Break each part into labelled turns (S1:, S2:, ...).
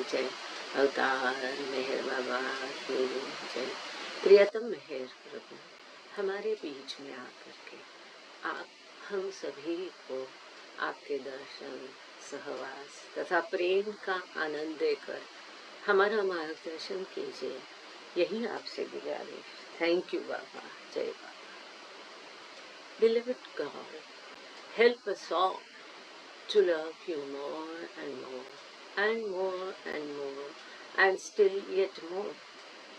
S1: जय। अवतार मेहर बाबा की जय। प्रियतम मेहर प्रभु, हमारे बीच में आकर के आप हम सभी को आपके दर्शन, सहवास तथा प्रेम का आनंद देकर हमारा मार्गदर्शन कीजिए, यही आपसे गुजारिश। थैंक यू बाबा। जय बाबा। Beloved God, help us all to love you more and more and more and more and still yet more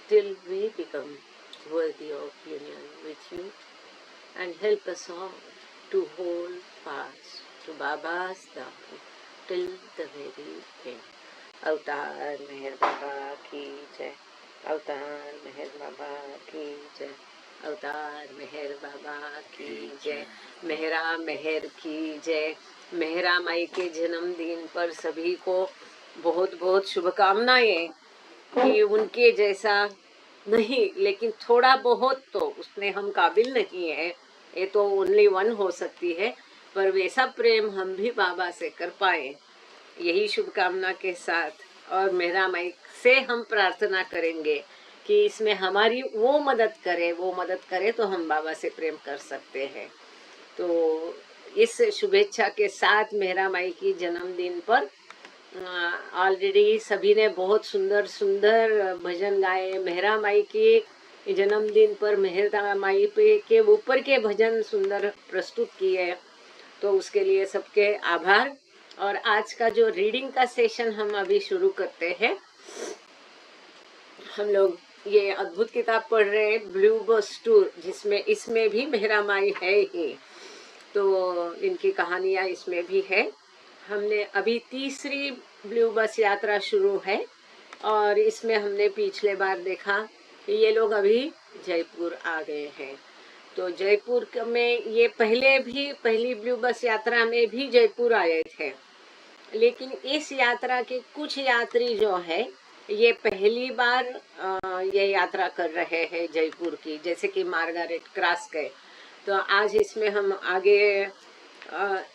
S1: till we become worthy of union with you, and help us all to hold fast to Baba's down till the very end. अवतार मेहर बाबा की जय। अवतार मेहर बाबा की जय। अवतार मेहर बाबा की जय। मेहरा मेहर की जय। मेहरा माई के जन्मदिन पर सभी को बहुत बहुत शुभकामनाएं। कि उनके जैसा नहीं, लेकिन थोड़ा बहुत तो उसमें हम काबिल नहीं है, ये तो ओनली वन हो सकती है, पर वैसा प्रेम हम भी बाबा से कर पाए, यही शुभकामना के साथ। और मेहरा माई से हम प्रार्थना करेंगे कि इसमें हमारी वो मदद करे तो हम बाबा से प्रेम कर सकते हैं। तो इस शुभेच्छा के साथ मेहरा माई की जन्मदिन पर ऑलरेडी सभी ने बहुत सुंदर सुंदर भजन गाए। मेहरा माई की जन्मदिन पर मेहरा माई पे के ऊपर के भजन सुंदर प्रस्तुत किए, तो उसके लिए सबके आभार। और आज का जो रीडिंग का सेशन हम अभी शुरू करते हैं, हम लोग ये अद्भुत किताब पढ़ रहे हैं ब्लू बस टूर, जिसमें इसमें भी मेहरा माई है ही, तो इनकी कहानियां इसमें भी है। हमने अभी तीसरी ब्लू बस यात्रा शुरू है, और इसमें हमने पिछले बार देखा कि ये लोग अभी जयपुर आ गए हैं। तो जयपुर में ये पहले भी पहली ब्लू बस यात्रा में भी जयपुर आए थे, लेकिन इस यात्रा के कुछ यात्री जो है ये पहली बार ये यात्रा कर रहे हैं जयपुर की, जैसे कि मार्गारेट क्रॉस गए। तो आज इसमें हम आगे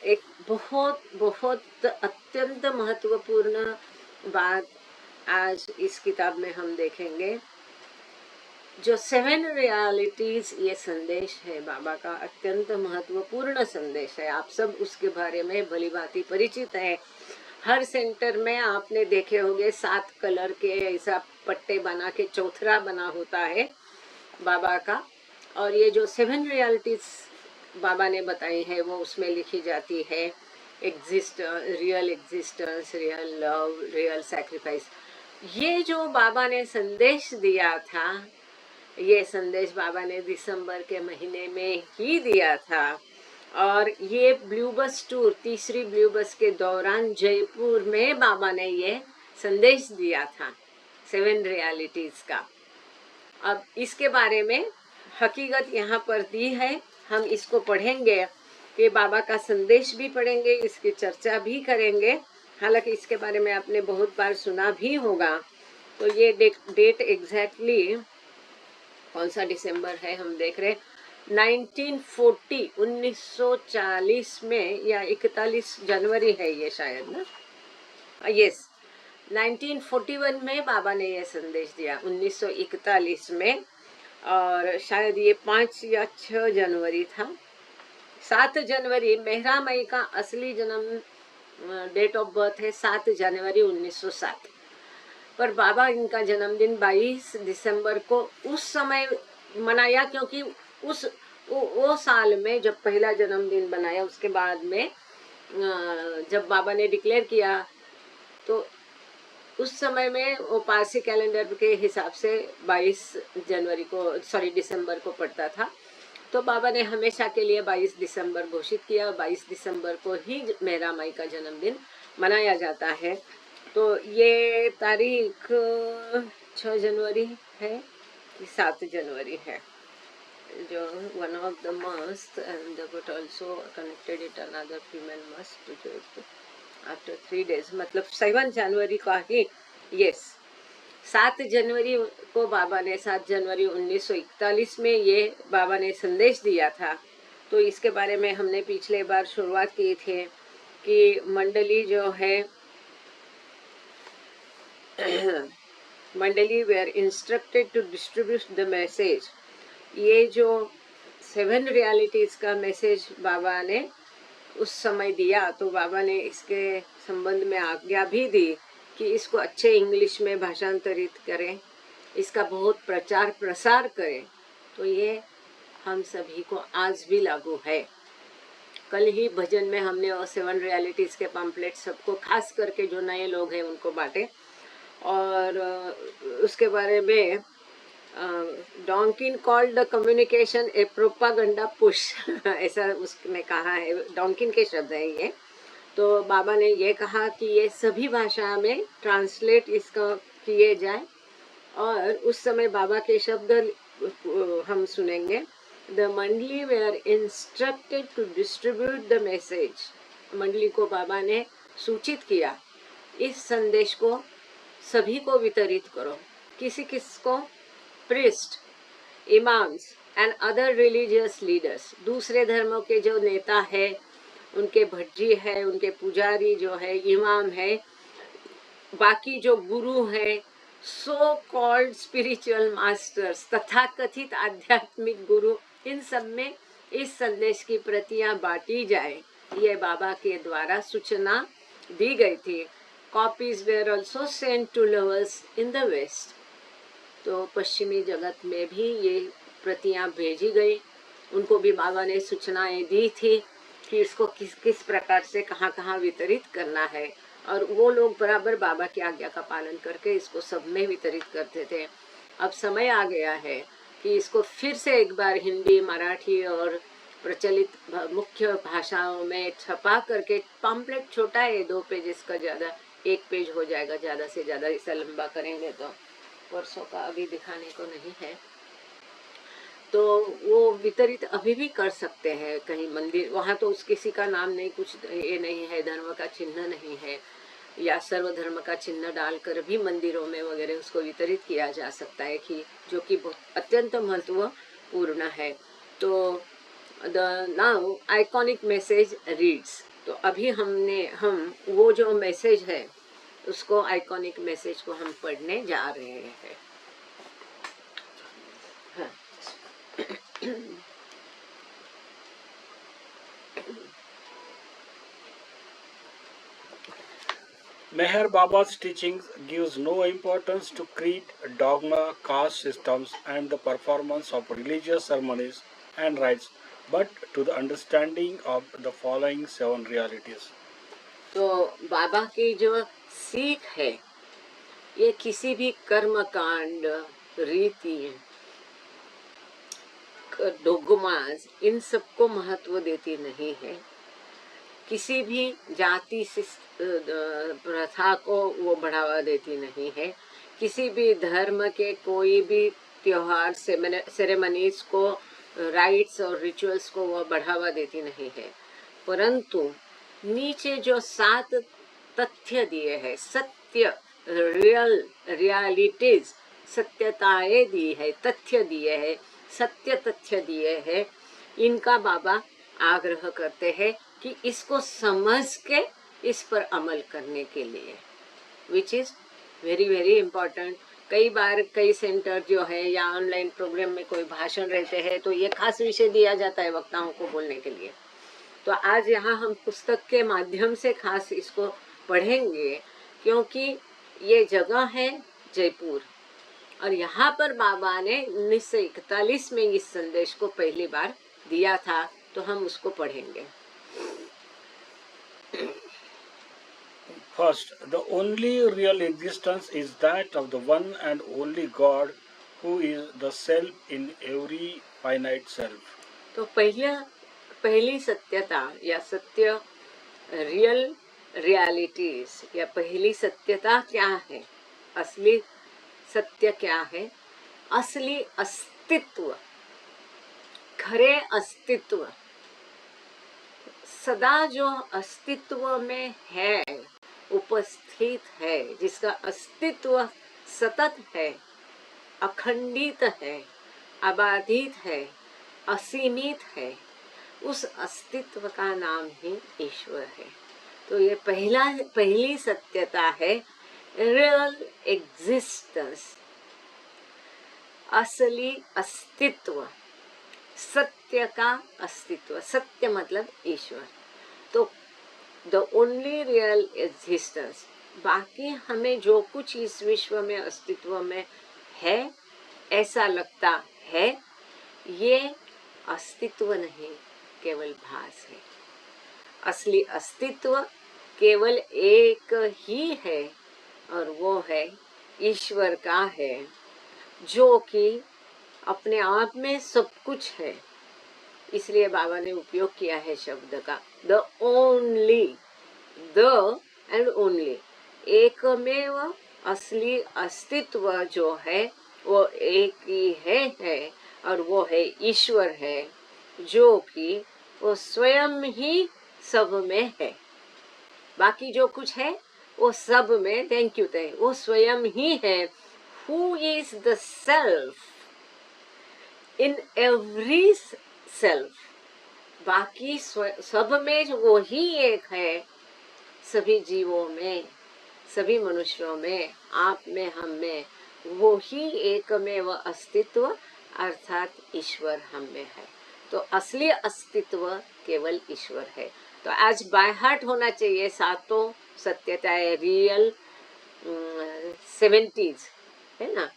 S1: एक बहुत बहुत अत्यंत महत्वपूर्ण बात आज इस किताब में हम देखेंगे। जो 7 रियलिटीज ये संदेश है बाबा का, अत्यंत महत्वपूर्ण संदेश है। आप सब उसके बारे में भली भांति परिचित है। हर सेंटर में आपने देखे होंगे 7 कलर के ऐसा पट्टे बना के चौथरा बना होता है बाबा का, और ये जो 7 रियलिटीज बाबा ने बताई है वो उसमें लिखी जाती है। Real existence, real love, real sacrifice. ये जो बाबा ने संदेश दिया था, ये संदेश बाबा ने दिसंबर के महीने में ही दिया था, और ये ब्लू बस टूर, तीसरी ब्लू बस के दौरान जयपुर में बाबा ने ये संदेश दिया था 7 रियलिटीज का। अब इसके बारे में हकीकत यहाँ पर दी है, हम इसको पढ़ेंगे कि बाबा का संदेश भी पढ़ेंगे, इसकी चर्चा भी करेंगे। हालांकि इसके बारे में आपने बहुत बार सुना भी होगा। तो ये डेट एग्जैक्टली कौन सा दिसंबर है हम देख रहे हैं, 1940 1940 में, या 41 जनवरी है ये शायद ना, यस 1941 में बाबा ने ये संदेश दिया, 1941 में, और शायद ये 5 या 6 जनवरी था। 7 जनवरी मेहरा माई का असली जन्म डेट ऑफ बर्थ है 7 जनवरी 1907, पर बाबा इनका जन्मदिन 22 दिसंबर को उस समय मनाया, क्योंकि वो साल में जब पहला जन्मदिन बनाया, उसके बाद में जब बाबा ने डिक्लेयर किया, तो उस समय में वो पारसी कैलेंडर के हिसाब से 22 जनवरी को, सॉरी दिसंबर को पड़ता था। तो बाबा ने हमेशा के लिए 22 दिसंबर घोषित किया। 22 दिसंबर को ही मेहरा माई का जन्मदिन मनाया जाता है। तो ये तारीख 6 जनवरी है कि 7 जनवरी है, जो one of the must and but also connected it another female must जो आफ्टर 3 days, मतलब 7 जनवरी का ही, यस 7 जनवरी को बाबा ने, 7 जनवरी 1941 में ये बाबा ने संदेश दिया था। तो इसके बारे में हमने पिछले बार शुरुआत की थी कि मंडली जो है mandali were instructed to distribute the message. ये जो 7 रियलिटीज का मैसेज बाबा ने उस समय दिया, तो बाबा ने इसके संबंध में आज्ञा भी दी कि इसको अच्छे इंग्लिश में भाषांतरित करें, इसका बहुत प्रचार प्रसार करें। तो ये हम सभी को आज भी लागू है। कल ही भजन में हमने वो 7 रियलिटीज के पैम्पलेट सबको, खास करके जो नए लोग हैं उनको बांटे। और उसके बारे में Donkin called the communication a propaganda push ऐसा उसने कहा है, डॉन्किन के शब्द हैं ये। तो बाबा ने ये कहा कि ये सभी भाषा में ट्रांसलेट इसका किए जाए। और उस समय बाबा के शब्द हम सुनेंगे। The mandali were instructed to distribute the message. मंडली को बाबा ने सूचित किया, इस संदेश को सभी को वितरित करो। किसी किसको? Priest, imams and other religious leaders. दूसरे धर्मों के जो नेता है, उनके भटजी है, उनके पुजारी जो है, इमाम है, बाकी जो गुरु है, सो कॉल्ड स्पिरिचुअल मास्टर्स, तथाकथित आध्यात्मिक गुरु, इन सब में इस संदेश की प्रतियां बांटी जाए, ये बाबा के द्वारा सूचना दी गई थी। Copies were also sent to lovers in the west. तो पश्चिमी जगत में भी ये प्रतियां भेजी गई। उनको भी बाबा ने सूचनाएं दी थी कि इसको किस किस प्रकार से कहाँ कहाँ वितरित करना है। और वो लोग बराबर बाबा की आज्ञा का पालन करके इसको सब में वितरित करते थे। अब समय आ गया है कि इसको फिर से एक बार हिंदी, मराठी और प्रचलित मुख्य भाषाओं में छपा करके, पम्पलेट छोटा है 2 पेजेस का, ज़्यादा 1 पेज हो जाएगा ज़्यादा से ज़्यादा, इसे लंबा करेंगे तो वर्षों का अभी दिखाने को नहीं है। तो वो वितरित अभी भी कर सकते हैं कहीं मंदिर, वहाँ तो उस किसी का नाम नहीं, कुछ ये नहीं है, धर्म का चिन्ह नहीं है, या सर्वधर्म का चिन्ह डालकर भी मंदिरों में वगैरह उसको वितरित किया जा सकता है, कि जो कि अत्यंत महत्वपूर्ण है। तो the now iconic message reads. तो अभी हम वो जो मैसेज है उसको, आइकॉनिक मैसेज को हम पढ़ने जा रहे हैं। हाँ।
S2: Meher Baba's teachings gives no importance to creed, dogma, caste systems, and the performance of religious ceremonies and rites, but to the understanding of the following 7 realities.
S1: तो बाबा की जो सीख है, ये किसी भी कर्म कांड, रीति, डोगमास, इन सबको महत्व देती नहीं है। किसी भी जाति प्रथा को वो बढ़ावा देती नहीं है। किसी भी धर्म के कोई भी त्योहार, सेरेमनीज को, राइट्स और रिचुअल्स को वो बढ़ावा देती नहीं है। परंतु नीचे जो 7 तथ्य दिए हैं, सत्य, रियलिटीज, सत्यताएं दी है, तथ्य दिए हैं, सत्य तथ्य दिए हैं, इनका बाबा आग्रह करते हैं कि इसको समझ के इस पर अमल करने के लिए, which is very very important. कई बार कई सेंटर जो है या ऑनलाइन प्रोग्राम में कोई भाषण रहते हैं तो ये खास विषय दिया जाता है वक्ताओं को बोलने के लिए। तो आज यहाँ हम पुस्तक के माध्यम से खास इसको पढ़ेंगे, क्योंकि ये जगह है जयपुर, और यहाँ पर बाबा ने 1941 में इस संदेश को पहली बार दिया था। तो हम उसको पढ़ेंगे।
S2: First, the only real existence is that of the one and only God, who is the self in every finite self.
S1: तो पहली सत्यता या सत्य, रियलिटीज या पहली सत्यता क्या है, असली सत्य क्या है? असली अस्तित्व, खरे अस्तित्व, सदा जो अस्तित्व में है, उपस्थित है, जिसका अस्तित्व सतत है, अखंडित है, अबाधित है, असीमित है, उस अस्तित्व का नाम ही ईश्वर है। तो ये पहली सत्यता है। रियल एग्जिस्टेंस, असली अस्तित्व, सत्य का अस्तित्व, सत्य मतलब ईश्वर। तो द ओनली रियल एग्जिस्टेंस, बाकी हमें जो कुछ इस विश्व में अस्तित्व में है ऐसा लगता है, ये अस्तित्व नहीं, केवल भास है। असली अस्तित्व केवल एक ही है और वो है ईश्वर का है, जो कि अपने आप में सब कुछ है। इसलिए बाबा ने उपयोग किया है शब्द का the only, the end only, एकमेव असली अस्तित्व जो है वो एक ही है और वो है ईश्वर है, जो कि वो स्वयं ही सब में है। बाकी जो कुछ है वो सब में, थैंक यू वो स्वयं ही है। Who is the self in every self, बाकी सब में जो वो ही एक है, सभी जीवों में, सभी मनुष्यों में, आप में, हम में, वो ही एक में वह अस्तित्व अर्थात ईश्वर हम में है। तो असली अस्तित्व केवल ईश्वर है। तो आज बाय हार्ट होना चाहिए सातों सत्यताएं, रियल 70s है ना,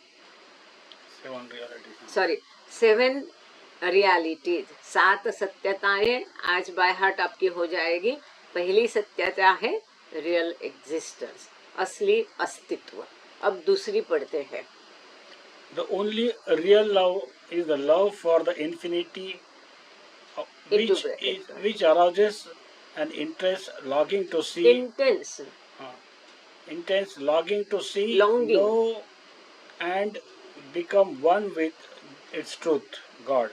S1: 7 रियलिटीज, 7 सत्यताएं आज बाय हार्ट आपकी हो जाएगी। पहली सत्यता है रियल एग्जिस्टेंस, असली अस्तित्व। अब दूसरी पढ़ते हैं।
S2: The only real love is the love for the infinity, which arouses an longing to see, intense longing to see, know and become one with its truth, God.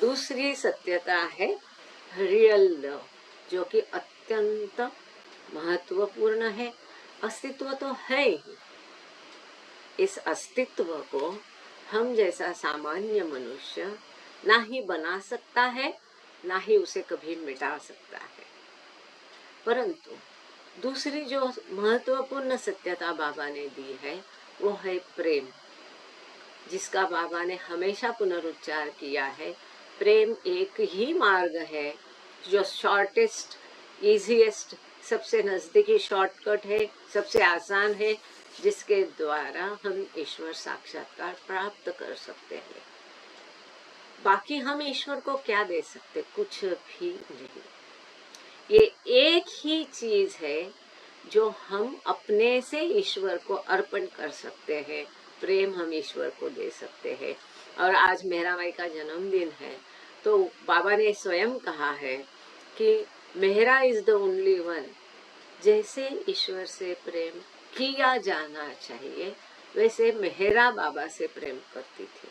S1: दूसरी सत्यता है रियल लव, जो कि अत्यंत महत्वपूर्ण है। अस्तित्व तो है ही, इस अस्तित्व को हम जैसा सामान्य मनुष्य ना ही बना सकता है, ना ही उसे कभी मिटा सकता है। परंतु दूसरी जो महत्वपूर्ण सत्यता बाबा ने दी है वो है प्रेम, जिसका बाबा ने हमेशा पुनरुच्चार किया है। प्रेम एक ही मार्ग है जो शॉर्टेस्ट, इजीएस्ट, सबसे नजदीकी शॉर्टकट है, सबसे आसान है, जिसके द्वारा हम ईश्वर साक्षात्कार प्राप्त कर सकते हैं। बाकी हम ईश्वर को क्या दे सकते? कुछ भी नहीं। ये एक ही चीज है जो हम अपने से ईश्वर को अर्पण कर सकते हैं। प्रेम हम ईश्वर को दे सकते हैं। और आज मेहरा माई का जन्मदिन है, तो बाबा ने स्वयं कहा है कि Mehra is the only one. जैसे ईश्वर से प्रेम किया जाना चाहिए, वैसे मेहरा बाबा से प्रेम करती थी।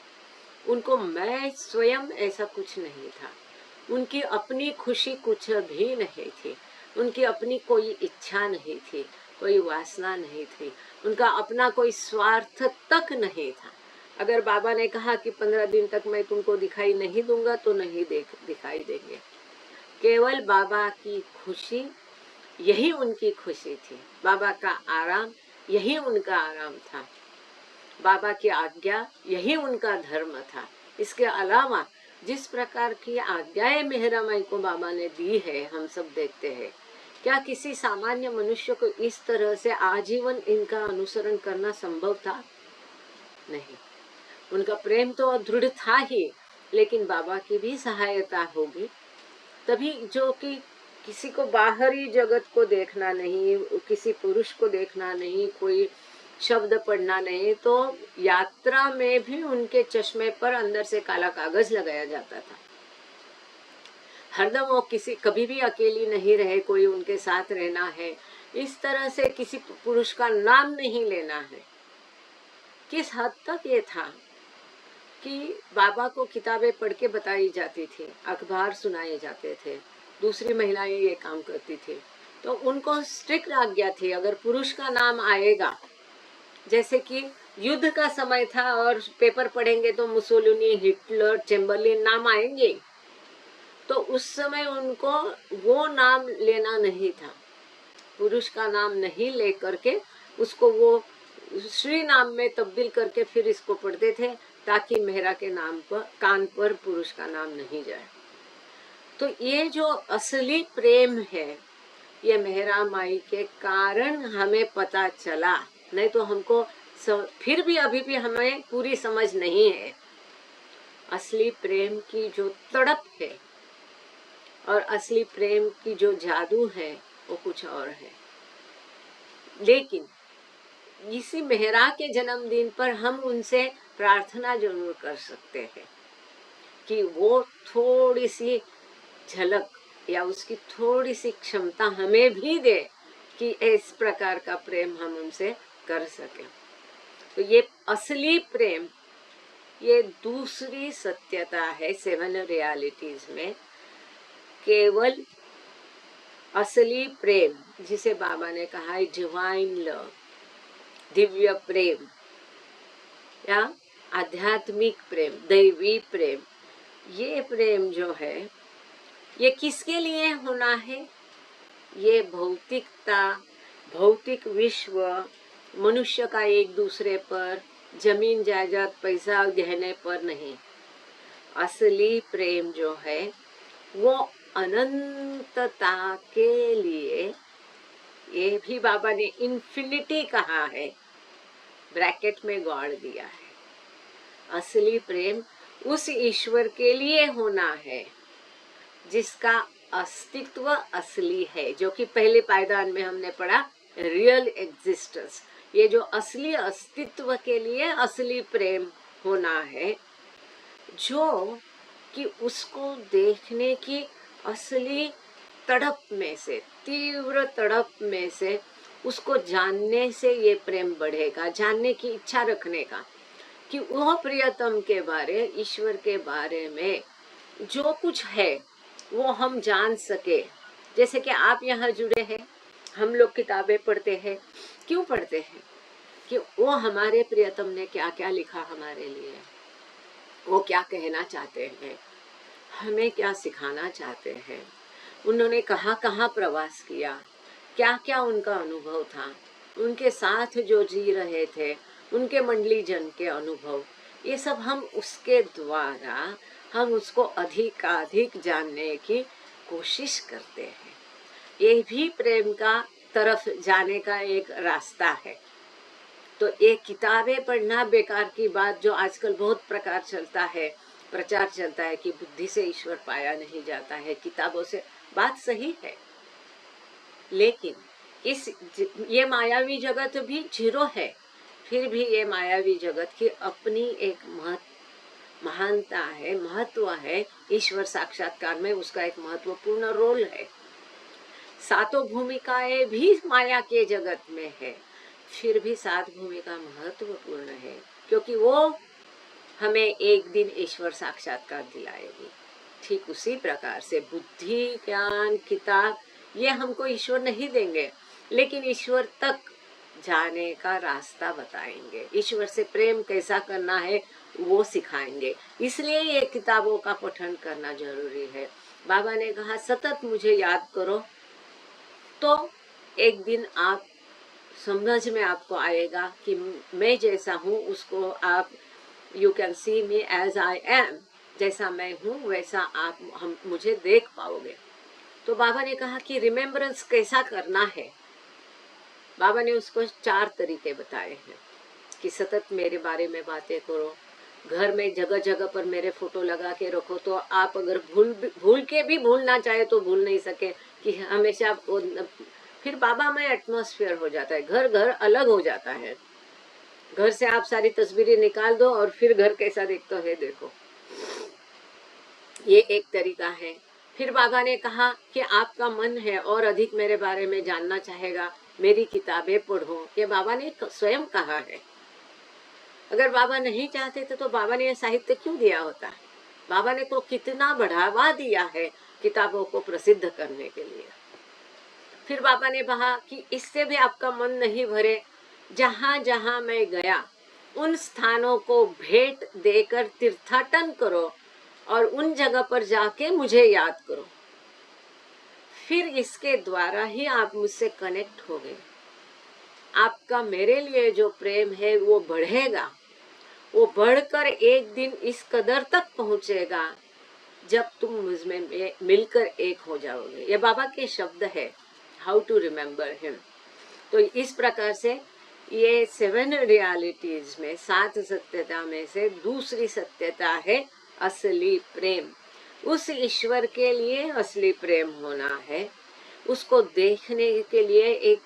S1: उनको मैं स्वयं ऐसा कुछ नहीं था। उनकी अपनी खुशी कुछ भी नहीं थी। उनकी अपनी कोई इच्छा नहीं थी, कोई वासना नहीं थी। उनका अपना कोई स्वार्थ तक नहीं था। अगर बाबा ने कहा कि 15 दिन तक मैं तुमको दिखाई नहीं दूंगा, तो नहीं दिखाई देंगे। केवल बाबा की खुशी, यही उनकी खुशी थी। बाबा का आराम, यही उनका आराम था। बाबा की आज्ञा, यही उनका धर्म था। इसके अलावा जिस प्रकार की आज्ञाएं मेहरा माई को बाबा ने दी है, हम सब देखते हैं। क्या किसी सामान्य मनुष्य को इस तरह से आजीवन इनका अनुसरण करना संभव था? नहीं। उनका प्रेम तो दृढ़ था ही, लेकिन बाबा की भी सहायता होगी तभी, जो कि किसी को बाहरी जगत को देखना नहीं, किसी पुरुष को देखना नहीं, कोई शब्द पढ़ना नहीं, तो यात्रा में भी उनके चश्मे पर अंदर से काला कागज लगाया जाता था। हरदम वो कभी भी अकेली नहीं रहे, कोई उनके साथ रहना है। इस तरह से किसी पुरुष का नाम नहीं लेना है। किस हद तक ये था कि बाबा को किताबें पढ़ के बताई जाती थी, अखबार सुनाए जाते थे, दूसरी महिलाएं ये काम करती थी, तो उनको स्ट्रिक्ट आज्ञा थी। अगर पुरुष का नाम आएगा, जैसे कि युद्ध का समय था और पेपर पढ़ेंगे तो मुसोलिनी, हिटलर, चेम्बरलिन नाम आएंगे, तो उस समय उनको वो नाम लेना नहीं था। पुरुष का नाम नहीं लेकर के उसको वो श्री नाम में तब्दील करके फिर इसको पढ़ते थे, ताकि मेहरा के नाम पर, कान पर पुरुष का नाम नहीं जाए। तो ये जो असली प्रेम है, ये मेहरा माई के कारण हमें पता चला, नहीं तो हमको फिर भी अभी भी हमें पूरी समझ नहीं है। असली प्रेम की जो तड़प है और असली प्रेम की जो जादू है वो कुछ और है। लेकिन इसी मेहरा के जन्मदिन पर हम उनसे प्रार्थना जरूर कर सकते हैं कि वो थोड़ी सी झलक या उसकी थोड़ी सी क्षमता हमें भी दे कि इस प्रकार का प्रेम हम उनसे कर सकें। तो ये असली प्रेम, ये दूसरी सत्यता है 7 रियलिटीज में। केवल असली प्रेम, जिसे बाबा ने कहा है डिवाइन लव, दिव्य प्रेम या आध्यात्मिक प्रेम, दैवी प्रेम, ये प्रेम जो है ये किसके लिए होना है? ये भौतिकता, भौतिक विश्व, मनुष्य का एक दूसरे पर, जमीन जायदाद पैसा गहने पर नहीं। असली प्रेम जो है वो अनंतता के लिए, ये भी बाबा ने इन्फिनिटी कहा है, ब्रैकेट में गॉड दिया है। असली प्रेम उस ईश्वर के लिए होना है जिसका अस्तित्व असली है, जो कि पहले पायदान में हमने पढ़ा, रियल एग्जिस्टेंस। ये जो असली अस्तित्व के लिए असली प्रेम होना है, जो कि उसको देखने की असली तड़प में से, तीव्र तड़प में से, उसको जानने से ये प्रेम बढ़ेगा, जानने की इच्छा रखने का, कि वह प्रियतम के बारे, ईश्वर के बारे में जो कुछ है वो हम जान सके। जैसे कि आप यहाँ जुड़े हैं, हम लोग किताबें पढ़ते हैं, क्यों पढ़ते हैं? कि वो हमारे प्रियतम ने क्या क्या लिखा हमारे लिए, वो क्या कहना चाहते हैं, हमें क्या सिखाना चाहते हैं, उन्होंने कहाँ कहाँ प्रवास किया, क्या क्या उनका अनुभव था, उनके साथ जो जी रहे थे, उनके मंडली जन के अनुभव, ये सब हम उसके द्वारा हम उसको अधिक जानने की कोशिश करते हैं। ये भी प्रेम का तरफ जाने का एक रास्ता है। तो ये किताबें पढ़ना बेकार की बात, जो आजकल बहुत प्रचार चलता है कि बुद्धि से ईश्वर पाया नहीं जाता है, किताबों से, बात सही है, लेकिन ये मायावी जगत भी जीरो है, फिर भी ये मायावी जगत की अपनी एक महानता है, महत्व है। ईश्वर साक्षात्कार में उसका एक महत्वपूर्ण रोल है। सातों भूमिकाएं भी माया के जगत में है, फिर भी 7 भूमिका महत्वपूर्ण है, क्योंकि वो हमें एक दिन ईश्वर साक्षात्कार दिलाएगी। ठीक उसी प्रकार से बुद्धि, ज्ञान, किताब, ये हमको ईश्वर नहीं देंगे, लेकिन ईश्वर तक जाने का रास्ता बताएंगे, ईश्वर से प्रेम कैसा करना है वो सिखाएंगे। इसलिए ये किताबों का पठन करना जरूरी है। बाबा ने कहा सतत मुझे याद करो, तो एक दिन आप समझ में आपको आएगा कि मैं जैसा हूँ उसको आप, you can see me as I am, जैसा मैं हूँ वैसा आप हम मुझे देख पाओगे। तो बाबा ने कहा कि रिमेम्बरेंस कैसा करना है। बाबा ने उसको 4 तरीके बताए हैं कि सतत मेरे बारे में बातें करो, घर में जगह जगह पर मेरे फोटो लगा के रखो, तो आप अगर भूल के भी भूलना चाहे तो भूल नहीं सके कि हमेशा फिर बाबा में एटमॉस्फेयर हो जाता है, घर घर अलग हो जाता है। घर से आप सारी तस्वीरें निकाल दो और फिर घर कैसा दिखता है देखो, ये एक तरीका है। फिर बाबा ने कहा कि आपका मन है और अधिक मेरे बारे में जानना चाहेगा, मेरी किताबें पढ़ो, ये बाबा ने स्वयं कहा है। अगर बाबा नहीं चाहते थे तो बाबा ने यह साहित्य क्यों दिया होता? बाबा ने तो कितना बढ़ावा दिया है किताबों को प्रसिद्ध करने के लिए। फिर बाबा ने कहा कि इससे भी आपका मन नहीं भरे, जहां जहां मैं गया उन स्थानों को भेंट देकर तीर्थाटन करो और उन जगह पर जाके मुझे याद करो, फिर इसके द्वारा ही आप मुझसे कनेक्ट हो गए। आपका मेरे लिए जो प्रेम है वो बढ़ेगा, वो बढ़कर एक दिन इस कदर तक पहुंचेगा जब तुम मुझमें मिलकर एक हो जाओगे। ये बाबा के शब्द है, हाउ टू रिमेम्बर हिम। तो इस प्रकार से ये 7 रियलिटीज में, 7 सत्यता में से दूसरी सत्यता है असली प्रेम। उस ईश्वर के लिए असली प्रेम होना है, उसको देखने के लिए एक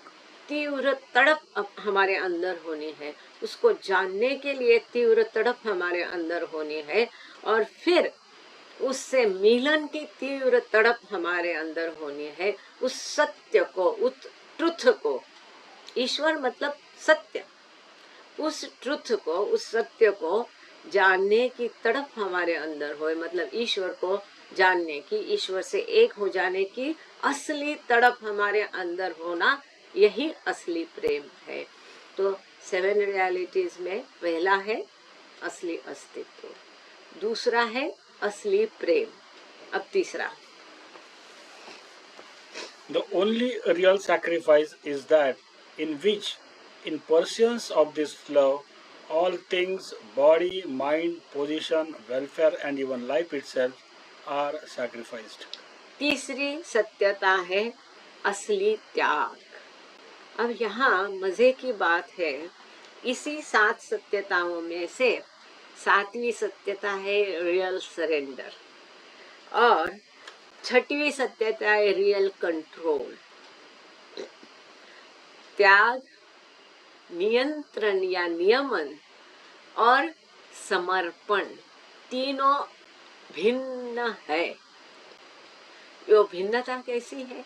S1: तीव्र तड़प हमारे अंदर होनी है, उसको जानने के लिए तीव्र तड़प हमारे अंदर होनी है, और फिर उससे मिलन की तीव्र तड़प हमारे अंदर होनी है। उस सत्य को, उस ट्रुथ को, ईश्वर मतलब सत्य, उस ट्रुथ को, उस सत्य को जानने की तड़प हमारे अंदर होए, मतलब ईश्वर को जानने की, ईश्वर से एक हो जाने की असली तड़प हमारे अंदर होना, यही असली प्रेम है। तो 7 रियलिटीज में पहला है असली अस्तित्व, दूसरा है असली प्रेम, अब तीसरा।
S2: The only real sacrifice is that in which, in pursuance of this love, all things, body, mind, position, welfare, and even life itself are sacrificed.
S1: तीसरी सत्यता है असली त्याग। अब यहाँ मजे की बात है, इसी 7 सत्यताओं में से 7वीं सत्यता है रियल सरेंडर, और 6वीं सत्यता है रियल कंट्रोल। त्याग, नियंत्रण या नियमन और समर्पण तीनों भिन्न है। यो भिन्नता कैसी है?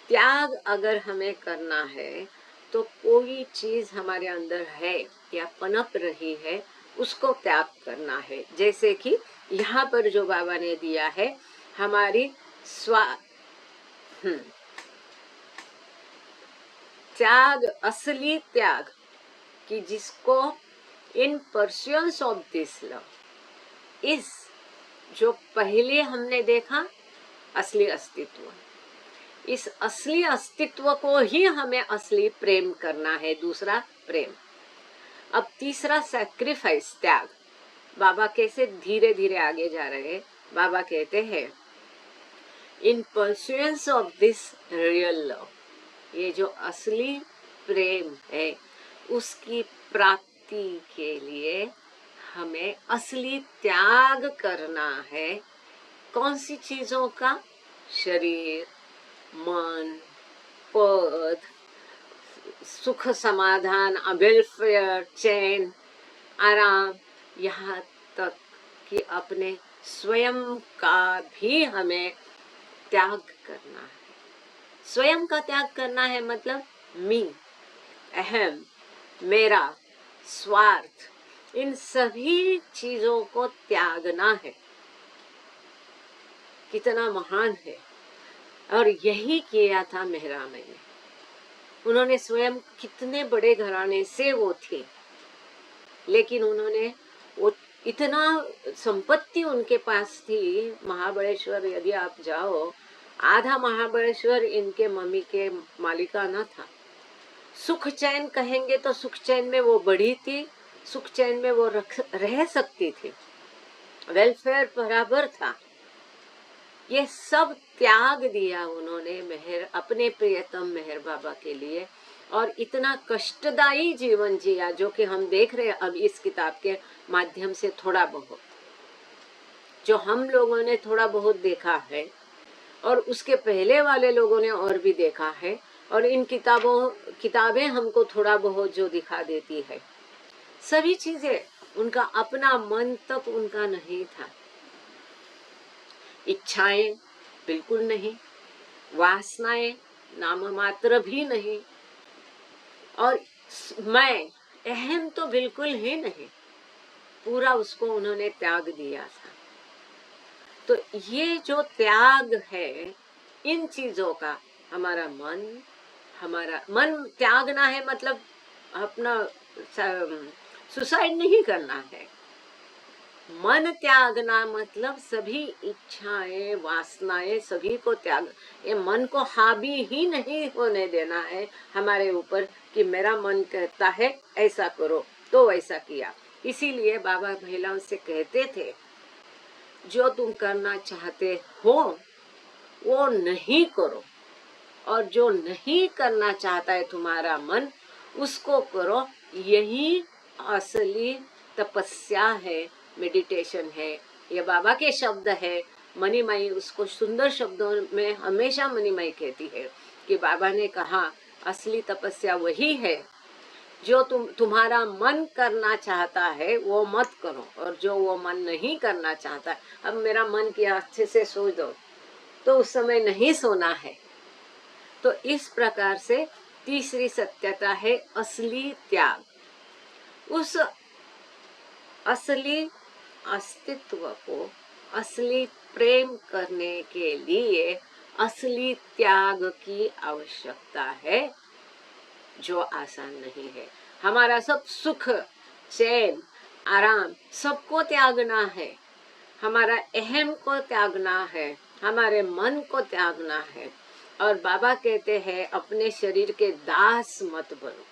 S1: त्याग अगर हमें करना है तो कोई चीज हमारे अंदर है या पनप रही है, उसको त्याग करना है। जैसे कि यहाँ पर जो बाबा ने दिया है, हमारी त्याग, असली त्याग, कि जिसको इन परस्यूएंस ऑफ दिस लव, इस जो पहले हमने देखा असली अस्तित्व, इस असली अस्तित्व को ही हमें असली प्रेम करना है, दूसरा प्रेम। अब तीसरा सैक्रिफाइस, त्याग। बाबा कैसे धीरे धीरे आगे जा रहे हैं। बाबा कहते हैं in pursuance of this real love, ये जो असली प्रेम है उसकी प्राप्ति के लिए हमें असली त्याग करना है। कौन सी चीजों का? शरीर, मन, पद, सुख, समाधान, वेलफेयर, चैन, आराम, यहाँ तक कि अपने स्वयं का भी हमें त्याग करना है। स्वयं का त्याग करना है मतलब मी, अहम, मेरा, स्वार्थ, इन सभी चीजों को त्यागना है। कितना महान है। और यही किया था मेहरामई ने। उन्होंने स्वयं, कितने बड़े घराने से वो थे, लेकिन उन्होंने वो इतना संपत्ति उनके पास थी। महाबलेश्वर यदि आप जाओ, आधा महाबलेश्वर इनके मम्मी के मालिकाना था। सुख चैन कहेंगे तो सुख चैन में वो बड़ी थी, सुख चैन में वो रह सकती थी, वेलफेयर बराबर था। ये सब त्याग दिया उन्होंने अपने प्रियतम मेहर बाबा के लिए, और इतना कष्टदायी जीवन जिया जो कि हम देख रहे हैं अब इस किताब के माध्यम से थोड़ा बहुत, जो हम लोगों ने थोड़ा बहुत देखा है और उसके पहले वाले लोगों ने और भी देखा है, और इन किताबें हमको थोड़ा बहुत जो दिखा देती है, सभी चीजें उनका अपना मन तक उनका नहीं था। इच्छाएं बिल्कुल नहीं, वासनाएं नाम मात्र भी नहीं, और मैं, अहम तो बिल्कुल ही नहीं। पूरा उसको उन्होंने त्याग दिया था। तो ये जो त्याग है इन चीजों का, हमारा मन त्यागना है, मतलब अपना सुसाइड नहीं करना है, मन त्यागना मतलब सभी इच्छाएं वासनाएं सभी को त्याग, ये मन को हावी ही नहीं होने देना है हमारे ऊपर कि मेरा मन कहता है ऐसा करो तो वैसा किया। इसीलिए बाबा महिलाओं से कहते थे जो तुम करना चाहते हो वो नहीं करो, और जो नहीं करना चाहता है तुम्हारा मन उसको करो। यही असली तपस्या है, मेडिटेशन है। ये बाबा के शब्द है। मणिमाई उसको सुंदर शब्दों में हमेशा मणिमाई कहती है कि बाबा ने कहा असली तपस्या वही है जो तुम्हारा मन करना चाहता है वो मत करो, और जो वो मन नहीं करना चाहता। अब मेरा मन किया अच्छे से सो दो, तो उस समय नहीं सोना है। तो इस प्रकार से तीसरी सत्यता है असली त्याग। उस असली अस्तित्व को असली प्रेम करने के लिए असली त्याग की आवश्यकता है, जो आसान नहीं है। हमारा सब सुख चैन आराम सबको त्यागना है, हमारा अहम को त्यागना है, हमारे मन को त्यागना है। और बाबा कहते हैं अपने शरीर के दास मत बनो।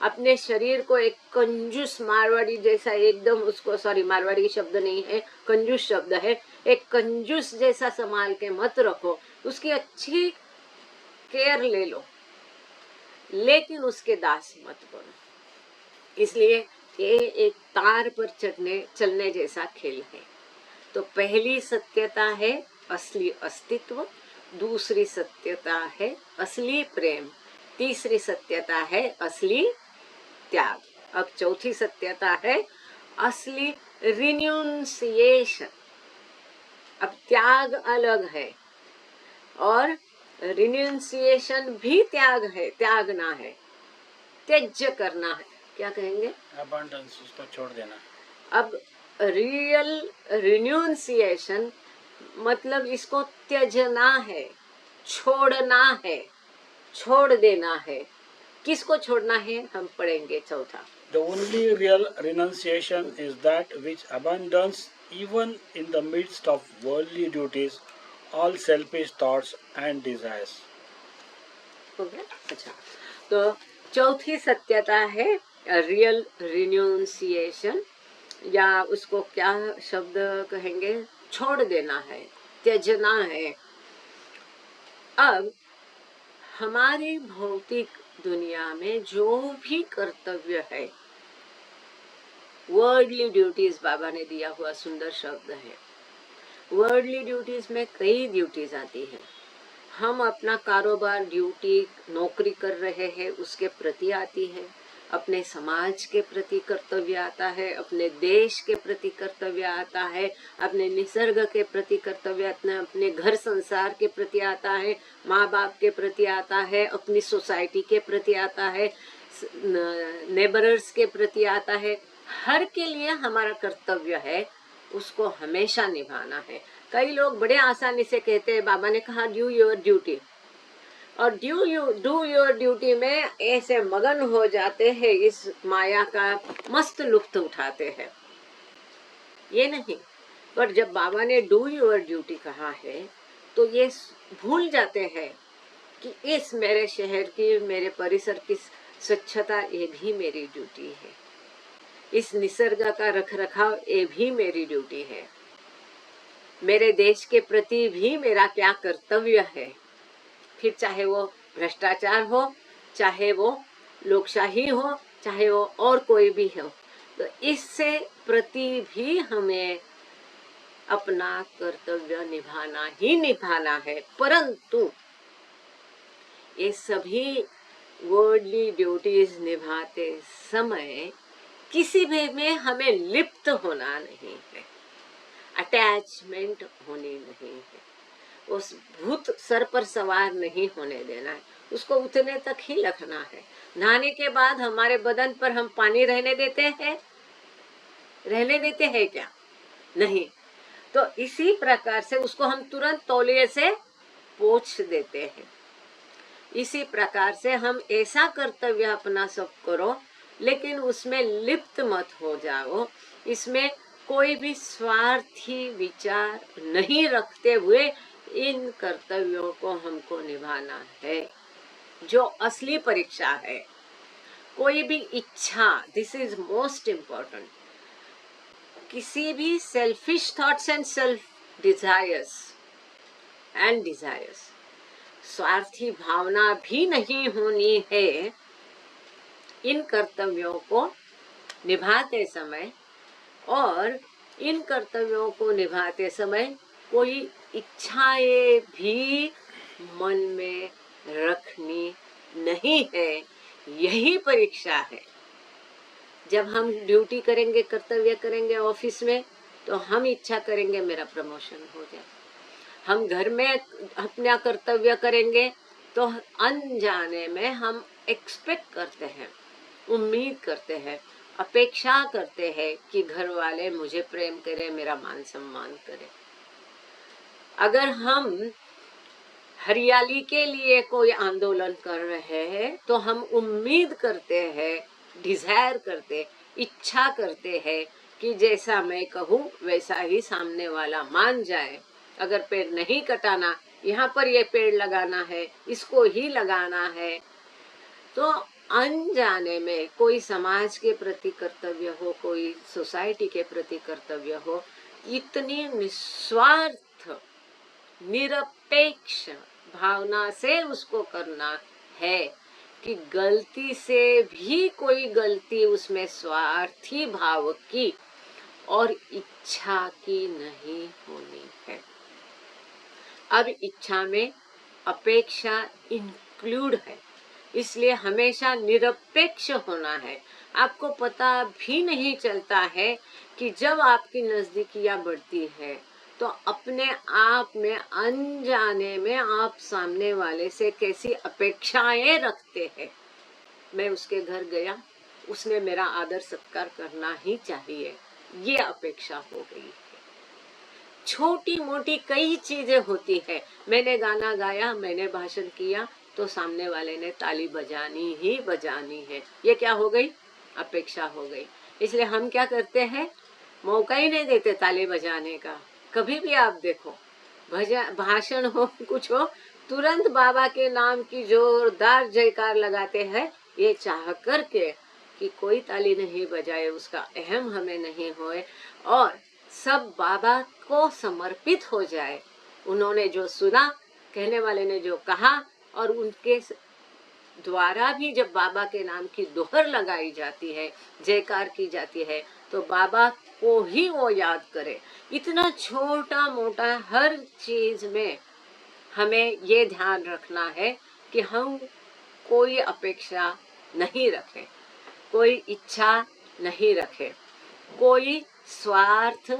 S1: अपने शरीर को एक कंजूस मारवाड़ी जैसा एकदम, उसको सॉरी मारवाड़ी शब्द नहीं है, कंजूस शब्द है, एक कंजूस जैसा संभाल के मत रखो। उसकी अच्छी केयर ले लो, लेकिन उसके दास मत बनो। इसलिए ये एक तार पर चलने जैसा खेल है। तो पहली सत्यता है असली अस्तित्व, दूसरी सत्यता है असली प्रेम, तीसरी सत्यता है असली त्याग। अब चौथी सत्यता है असली रिन्यूंसिएशन। अब त्याग अलग है और रिन्यूंसिएशन भी त्याग है, त्यागना है, त्याज्य करना है। क्या कहेंगे?
S2: अबंडेंस, उसको छोड़ देना।
S1: अब रियल रिन्यूंसिएशन मतलब इसको त्यजना है, छोड़ना है, छोड़ देना है। किसको छोड़ना है हम पढ़ेंगे चौथा।
S2: The only real renunciation is that which abandons, even in the midst of worldly duties, all selfish thoughts and desires.
S1: हो गया? अच्छा, तो चौथी सत्यता है रियल रिन्यूंसिएशन, या उसको क्या शब्द कहेंगे, छोड़ देना है, त्यजना है। अब हमारी भौतिक दुनिया में जो भी कर्तव्य है, वर्ल्डली ड्यूटीज बाबा ने दिया हुआ सुंदर शब्द है। वर्ल्डली ड्यूटीज में कई ड्यूटीज आती है। हम अपना कारोबार ड्यूटी नौकरी कर रहे हैं उसके प्रति आती है, अपने समाज के प्रति कर्तव्य आता है, अपने देश के प्रति कर्तव्य आता है, अपने निसर्ग के प्रति कर्तव्य, अपने घर संसार के प्रति आता है, माँ बाप के प्रति आता है, अपनी सोसाइटी के प्रति आता है, नेबरर्स के प्रति आता है। हर के लिए हमारा कर्तव्य है, उसको हमेशा निभाना है। कई लोग बड़े आसानी से कहते हैं बाबा ने कहा डू योर ड्यूटी, और डू योर ड्यूटी में ऐसे मगन हो जाते हैं, इस माया का मस्त लुत्फ उठाते हैं। ये नहीं, पर जब बाबा ने डू योर ड्यूटी कहा है तो ये भूल जाते हैं कि इस मेरे शहर की, मेरे परिसर की स्वच्छता ये भी मेरी ड्यूटी है, इस निसर्ग का रखरखाव ये भी मेरी ड्यूटी है, मेरे देश के प्रति भी मेरा क्या कर्तव्य है। फिर चाहे वो भ्रष्टाचार हो, चाहे वो लोकशाही हो, चाहे वो और कोई भी हो, तो इससे प्रति भी हमें अपना कर्तव्य निभाना ही निभाना है। परंतु ये सभी वर्ल्डली ड्यूटीज निभाते समय किसी भी में हमें लिप्त होना नहीं है, अटैचमेंट होनी नहीं है, उस भूत सर पर सवार नहीं होने देना है, उसको उतने तक ही रखना है। नहाने के बाद हमारे बदन पर हम पानी रहने देते हैं? रहने देते हैं क्या? नहीं। तो इसी प्रकार से उसको हम तुरंत तौलिए से पोंछ देते हैं। इसी प्रकार से हम ऐसा कर्तव्य अपना सब करो, लेकिन उसमें लिप्त मत हो जाओ, इसमें कोई भी स्वार्थी विचार नहीं रखते हुए इन कर्तव्यों को हमको निभाना है, जो असली परीक्षा है। कोई भी इच्छा, दिस इज मोस्ट इम्पोर्टेंट, किसी भी selfish thoughts and self desires, स्वार्थी भावना भी नहीं होनी है इन कर्तव्यों को निभाते समय। और इन कर्तव्यों को निभाते समय कोई इच्छाएं भी मन में रखनी नहीं है। यही परीक्षा है। जब हम ड्यूटी करेंगे, कर्तव्य करेंगे ऑफिस में, तो हम इच्छा करेंगे मेरा प्रमोशन हो जाए। हम घर में अपना कर्तव्य करेंगे तो अनजाने में हम एक्सपेक्ट करते हैं, उम्मीद करते हैं, अपेक्षा करते हैं कि घर वाले मुझे प्रेम करें, मेरा मान सम्मान करें। अगर हम हरियाली के लिए कोई आंदोलन कर रहे हैं तो हम उम्मीद करते हैं, डिजायर करते, इच्छा करते हैं कि जैसा मैं कहूँ वैसा ही सामने वाला मान जाए। अगर पेड़ नहीं कटाना, यहाँ पर ये पेड़ लगाना है, इसको ही लगाना है। तो अनजाने में कोई समाज के प्रति कर्तव्य हो, कोई सोसाइटी के प्रति कर्तव्य हो, इतनी निस्वार्थ निरपेक्ष भावना से उसको करना है कि गलती से भी कोई गलती उसमें स्वार्थी भाव की और इच्छा की नहीं होनी है। अब इच्छा में अपेक्षा इंक्लूड है, इसलिए हमेशा निरपेक्ष होना है। आपको पता भी नहीं चलता है कि जब आपकी नजदीकियां बढ़ती है तो अपने आप में अनजाने में आप सामने वाले से कैसी अपेक्षाएं रखते हैं। मैं उसके घर गया, उसने मेरा आदर सत्कार करना ही चाहिए, ये अपेक्षा हो गई है। छोटी मोटी कई चीजें होती है। मैंने गाना गाया, मैंने भाषण किया, तो सामने वाले ने ताली बजानी ही बजानी है, ये क्या हो गई? अपेक्षा हो गई। इसलिए हम क्या करते हैं, मौका ही नहीं देते ताली बजाने का। कभी भी आप देखो, भाषण हो, कुछ हो, तुरंत बाबा के नाम की जोरदार जयकार लगाते हैं, ये चाह करके कि कोई ताली नहीं बजाए, उसका अहम हमें नहीं होए और सब बाबा को समर्पित हो जाए। उन्होंने जो सुना, कहने वाले ने जो कहा, और उनके द्वारा भी जब बाबा के नाम की दोहर लगाई जाती है, जयकार की जाती है, तो बाबा को ही वो याद करे। इतना छोटा मोटा हर चीज में हमें ये ध्यान रखना है कि हम कोई अपेक्षा नहीं रखें, कोई इच्छा नहीं रखें, कोई स्वार्थ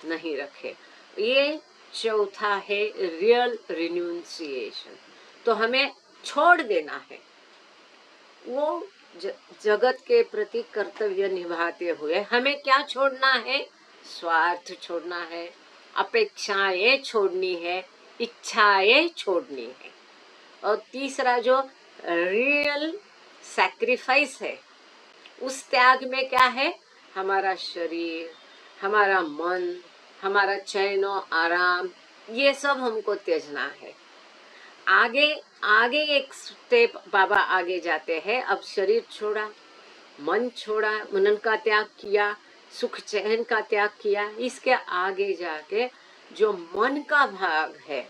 S1: नहीं रखे। ये चौथा है रियल रिन्यूंसिएशन। तो हमें छोड़ देना है वो जगत के प्रति कर्तव्य निभाते हुए हमें क्या छोड़ना है? स्वार्थ छोड़ना है, अपेक्षाएं छोड़नी है, इच्छाएं छोड़नी है। और तीसरा जो रियल सैक्रिफाइस है, उस त्याग में क्या है? हमारा शरीर, हमारा मन, हमारा चैन और आराम, ये सब हमको त्यागना है। आगे एक स्टेप बाबा आगे जाते हैं। अब शरीर छोड़ा, मन छोड़ा, मनन का त्याग किया, सुख चैन का त्याग किया। इसके आगे जाके जो मन का भाग है,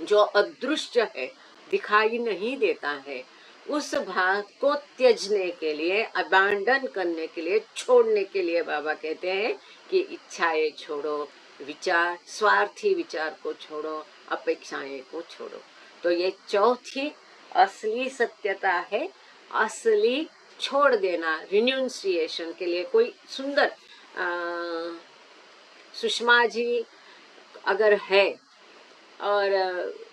S1: जो अदृश्य है, दिखाई नहीं देता है, उस भाग को त्यजने के लिए, अबैंडन करने के लिए, छोड़ने के लिए बाबा कहते हैं कि इच्छाएं छोड़ो, विचार, स्वार्थी विचार को छोड़ो, अपेक्षाएं को छोड़ो। तो ये चौथी असली सत्यता है, असली छोड़ देना रिन्यूंसिएशन के लिए। कोई सुंदर सुषमा जी अगर है और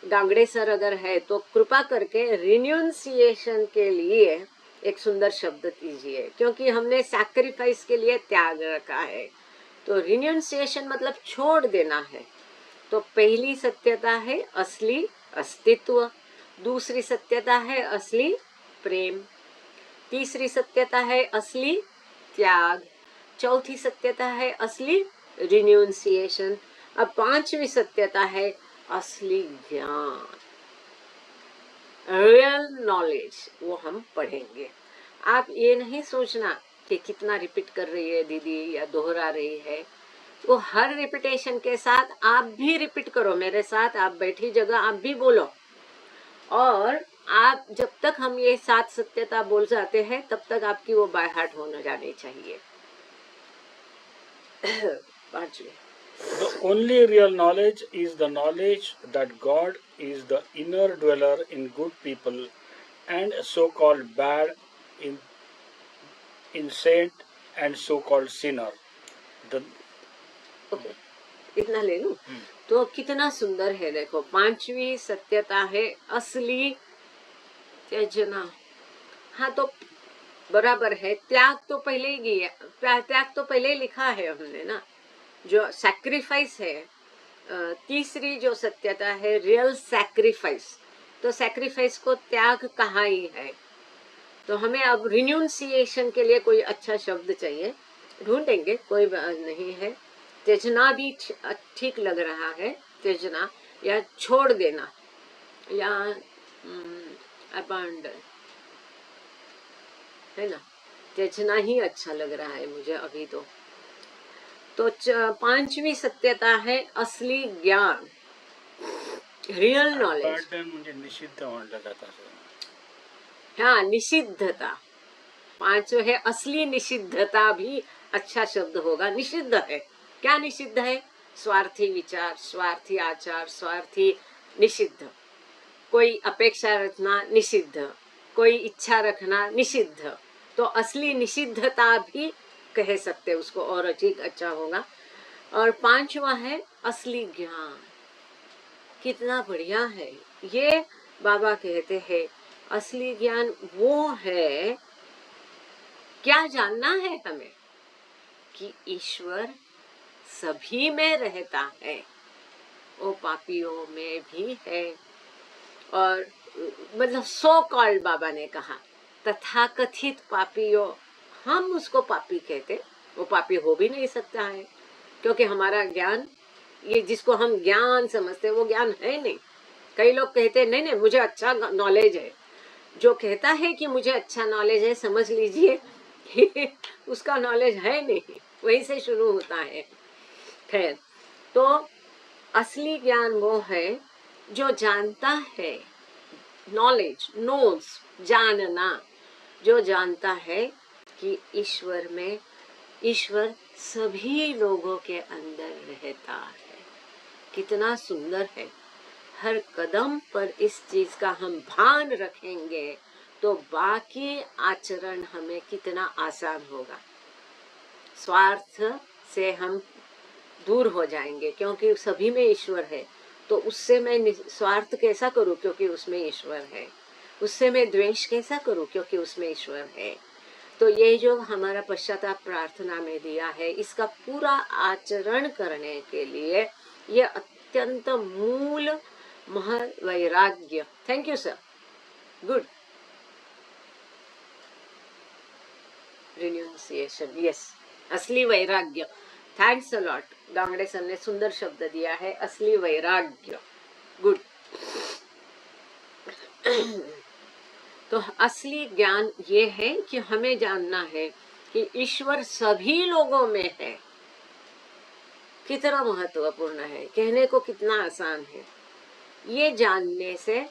S1: गांगड़े सर अगर है तो कृपा करके रिन्यूंसिएशन के लिए एक सुंदर शब्द दीजिए, क्योंकि हमने सैक्रिफाइस के लिए त्याग रखा है। तो रिन्यूंसिएशन मतलब छोड़ देना है। तो पहली सत्यता है असली अस्तित्व, दूसरी सत्यता है असली प्रेम, तीसरी सत्यता है असली त्याग, चौथी सत्यता है असली रिन्यूंसिएशन। अब पांचवी सत्यता है असली ज्ञान, रियल नॉलेज, वो हम पढ़ेंगे। आप ये नहीं सोचना कि कितना रिपीट कर रही है दीदी या दोहरा रही है, वो हर रिपीटेशन के साथ आप भी रिपीट करो मेरे साथ, आप बैठी जगह आप भी बोलो। और आप जब तक हम ये 7 सत्यता बोल जाते हैं तब तक आपकी वो बाय हार्ट होने जानी चाहिए। पांचवी,
S2: The only real knowledge is the knowledge that God is the inner dweller in good people and so-called bad in saint and so-called sinner. The
S1: okay, इतना ले लूं? तो कितना सुंदर है, देखो पांचवी सत्यता है असली त्यजना। हाँ तो बराबर है, त्याग तो पहले ही गया, त्याग तो पहले ही लिखा है हमने ना, जो सैक्रिफाइस है। तीसरी जो सत्यता है रियल सैक्रिफाइस, तो सैक्रिफाइस को त्याग कहाँ ही है। तो हमें अब रिन्यूंसिएशन के लिए कोई अच्छा शब्द चाहिए, ढूंढेंगे, कोई बात नहीं है। त्यजना भी ठीक लग रहा है, त्यजना या छोड़ देना या अबांडन, है ना, त्यजना ही अच्छा लग रहा है मुझे अभी तो। तो पांचवी सत्यता है असली ज्ञान, रियल नॉलेज।
S2: abandon म्हणजे निषिद्ध म्हणलं जातं असं.
S1: हाँ, निषिद्धता। पांचवा है असली निषिद्धता, भी अच्छा शब्द होगा। निषिद्ध है, क्या निषिद्ध है? स्वार्थी विचार, स्वार्थी आचार, स्वार्थी निषिद्ध। कोई अपेक्षा रखना निषिद्ध, कोई इच्छा रखना निषिद्ध। तो असली निषिद्धता भी कह सकते उसको, और अधिक अच्छा होगा। और पांचवा है असली ज्ञान। कितना बढ़िया है ये। बाबा कहते हैं असली ज्ञान वो है, क्या जानना है हमें? कि ईश्वर सभी में रहता है, वो पापियों में भी है। और मतलब सो कॉल्ड, बाबा ने कहा तथाकथित पापियों, हम उसको पापी कहते, वो पापी हो भी नहीं सकता है, क्योंकि हमारा ज्ञान, ये जिसको हम ज्ञान समझते हैं वो ज्ञान है नहीं। कई लोग कहते हैं नहीं नहीं मुझे अच्छा नॉलेज है। जो कहता है कि मुझे अच्छा नॉलेज है, समझ लीजिए उसका नॉलेज है नहीं, वहीं से शुरू होता है। खैर, तो असली ज्ञान वो है जो जानता है, नॉलेज, नोज, जानना, जो जानता है कि ईश्वर में, ईश्वर सभी लोगों के अंदर रहता है। कितना सुंदर है। हर कदम पर इस चीज का हम भान रखेंगे तो बाकी आचरण हमें कितना आसान होगा। स्वार्थ से हम दूर हो जाएंगे, क्योंकि सभी में ईश्वर है। तो उससे मैं स्वार्थ कैसा करूं, क्योंकि उसमें ईश्वर है। उससे मैं द्वेष कैसा करूं, क्योंकि उसमें ईश्वर है। तो ये जो हमारा पश्चाताप प्रार्थना में दिया है, इसका पूरा आचरण करने के लिए ये अत्यंत मूल वैराग्य। Thank you sir, good. Renunciation, yes, असली वैराग्य। Thanks a lot, Gangade sir ने सुंदर शब्द दिया है, असली वैराग्य, गुड। तो असली ज्ञान ये है कि हमें जानना है कि ईश्वर सभी लोगों में है। कितना महत्वपूर्ण है, कहने को कितना आसान है। ये जानने से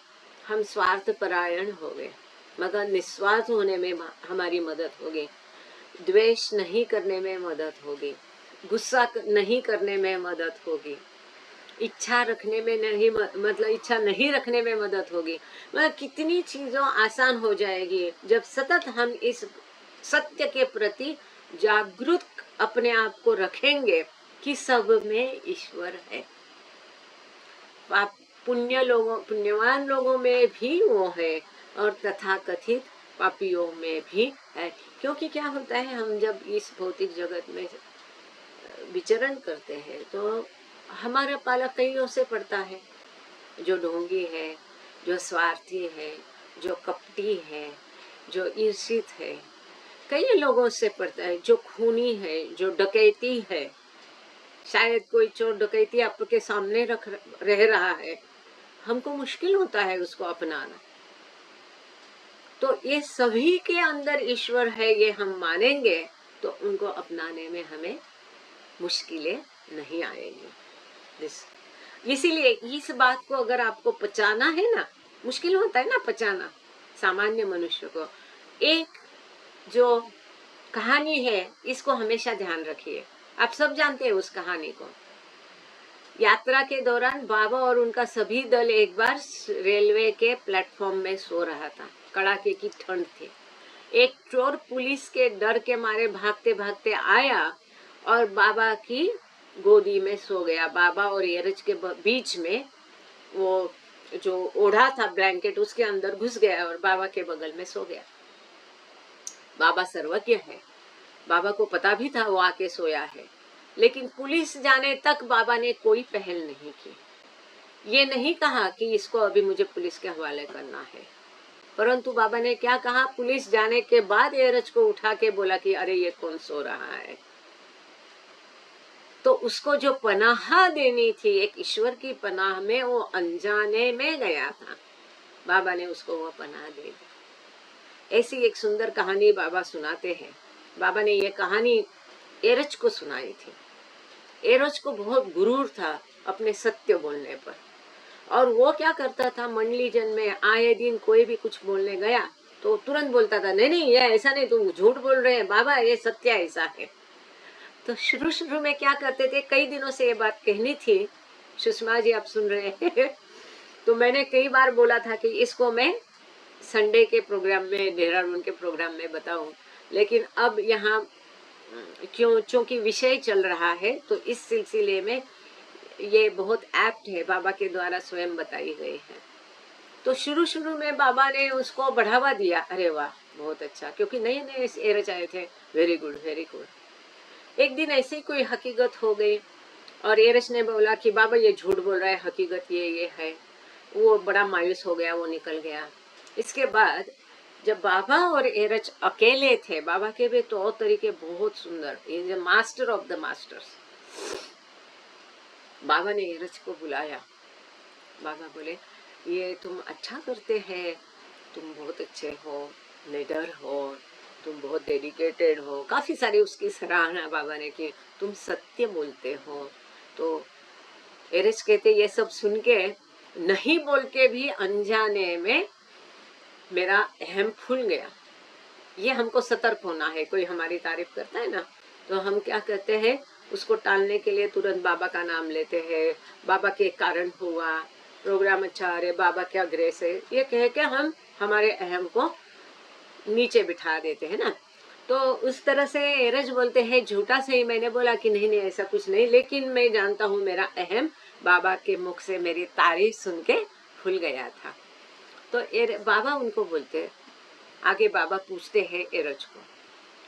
S1: हम स्वार्थ परायण हो गए, मगर निस्वार्थ होने में हमारी मदद होगी। द्वेष नहीं करने में मदद होगी, गुस्सा नहीं करने में मदद होगी, इच्छा रखने में नहीं, मतलब इच्छा नहीं रखने में मदद होगी। मतलब कितनी चीजों आसान हो जाएगी जब सतत हम इस सत्य के प्रति जागरूक अपने आप को रखेंगे कि सब में ईश्वर है। पुण्यवान लोगों में भी वो है और तथाकथित पापियों में भी है। क्योंकि क्या होता है, हम जब इस भौतिक जगत में विचरण करते हैं तो हमारा पाला कईयों से पड़ता है, जो ढोंगी है, जो स्वार्थी है, जो कपटी है, जो ईर्षित है, कई लोगों से पड़ता है, जो खूनी है, जो डकैती है, शायद कोई चोर डकैती आपके सामने रह रहा है, हमको मुश्किल होता है उसको अपनाना। तो ये सभी के अंदर ईश्वर है, ये हम मानेंगे तो उनको अपनाने में हमें मुश्किलें नहीं आएंगी। इसीलिए इस बात को अगर आपको पचाना है ना, मुश्किल होता है ना पचाना सामान्य मनुष्य को। एक जो कहानी है, इसको हमेशा ध्यान रखिए। आप सब जानते हैं उस कहानी को। यात्रा के दौरान बाबा और उनका सभी दल एक बार रेलवे के प्लेटफॉर्म में सो रहा था। कड़ाके की ठंड थी। एक चोर पुलिस के डर के मारे भागते भागते आया और बाबा की गोदी में सो गया। बाबा और एरज के बीच में वो जो ओढ़ा था ब्लैंकेट, उसके अंदर घुस गया और बाबा के बगल में सो गया। बाबा सर्वज्ञ है, बाबा को पता भी था वो आके सोया है, लेकिन पुलिस जाने तक बाबा ने कोई पहल नहीं की। ये नहीं कहा कि इसको अभी मुझे पुलिस के हवाले करना है, परंतु बाबा ने क्या कहा, पुलिस जाने के बाद एरज को उठा के बोला कि अरे ये कौन सो रहा है। तो उसको जो पनाह देनी थी, एक ईश्वर की पनाह में, वो अनजाने में गया था, बाबा ने उसको वो पनाह दे दी। ऐसी एक सुंदर कहानी बाबा सुनाते हैं। बाबा ने ये कहानी एरज को सुनाई थी। एरज को बहुत गुरूर था अपने सत्य बोलने पर, और वो क्या करता था, मंडली जन में आए दिन कोई भी कुछ बोलने गया तो तुरंत बोलता था, नहीं नहीं ये ऐसा नहीं, तुम झूठ बोल रहे हैं बाबा, ये सत्य ऐसा है। तो शुरू शुरू में क्या करते थे, कई दिनों से ये बात कहनी थी, सुषमा जी आप सुन रहे हैं तो मैंने कई बार बोला था कि इसको मैं संडे के प्रोग्राम में, देहरादून के प्रोग्राम में बताऊं, लेकिन अब यहाँ क्योंकि विषय चल रहा है तो इस सिलसिले में ये बहुत एप्ट है, बाबा के द्वारा स्वयं बताई गई है। तो शुरू शुरू में बाबा ने उसको बढ़ावा दिया, अरे वाह बहुत अच्छा, क्योंकि नए नए एरज आए थे, वेरी गुड वेरी गुड। एक दिन ऐसी कोई हकीकत हो गई और एरज ने बोला कि बाबा ये झूठ बोल रहा है, हकीकत ये है। वो बड़ा मायूस हो गया, वो निकल गया। इसके बाद जब बाबा और एरज अकेले थे, बाबा के भी तौर तरीके बहुत सुंदर, is the master of the masters. बाबा ने एरज को बुलाया। बाबा बोले, ये तुम अच्छा करते हैं, तुम बहुत अच्छे हो, लीडर हो, तुम बहुत डेडिकेटेड हो, काफी सारी उसकी सराहना बाबा ने की, तुम सत्य बोलते हो। तो एरज कहते, ये सब सुन के नहीं बोल के भी अनजाने में मेरा अहम फूल गया। ये हमको सतर्क होना है। कोई हमारी तारीफ करता है ना, तो हम क्या करते हैं, उसको टालने के लिए तुरंत बाबा का नाम लेते हैं, बाबा के कारण हुआ, प्रोग्राम अच्छा, अरे बाबा क्या ग्रेस है, ये कह के हम हमारे अहम को नीचे बिठा देते हैं ना। तो उस तरह से एरज बोलते हैं, झूठा सही मैंने बोला कि नहीं नहीं ऐसा कुछ नहीं, लेकिन मैं जानता हूँ मेरा अहम बाबा के मुख से मेरी तारीफ सुन के खुल गया था। तो बाबा उनको बोलते, आगे बाबा पूछते हैं एरज को,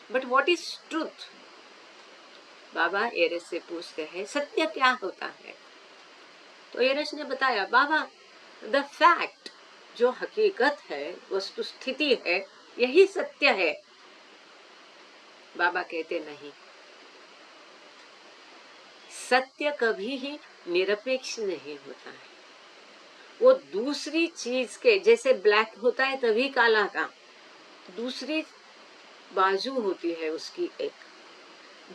S1: बट व्हाट इज ट्रूथ। बाबा एरज से पूछते हैं, सत्य क्या होता है। तो एरज ने बताया, बाबा द फैक्ट, जो हकीकत है, वस्तु स्थिति है, यही सत्य है। बाबा कहते, नहीं, सत्य कभी ही निरपेक्ष नहीं होता है। वो दूसरी चीज के जैसे ब्लैक होता है तभी काला का, दूसरी बाजू होती है उसकी एक।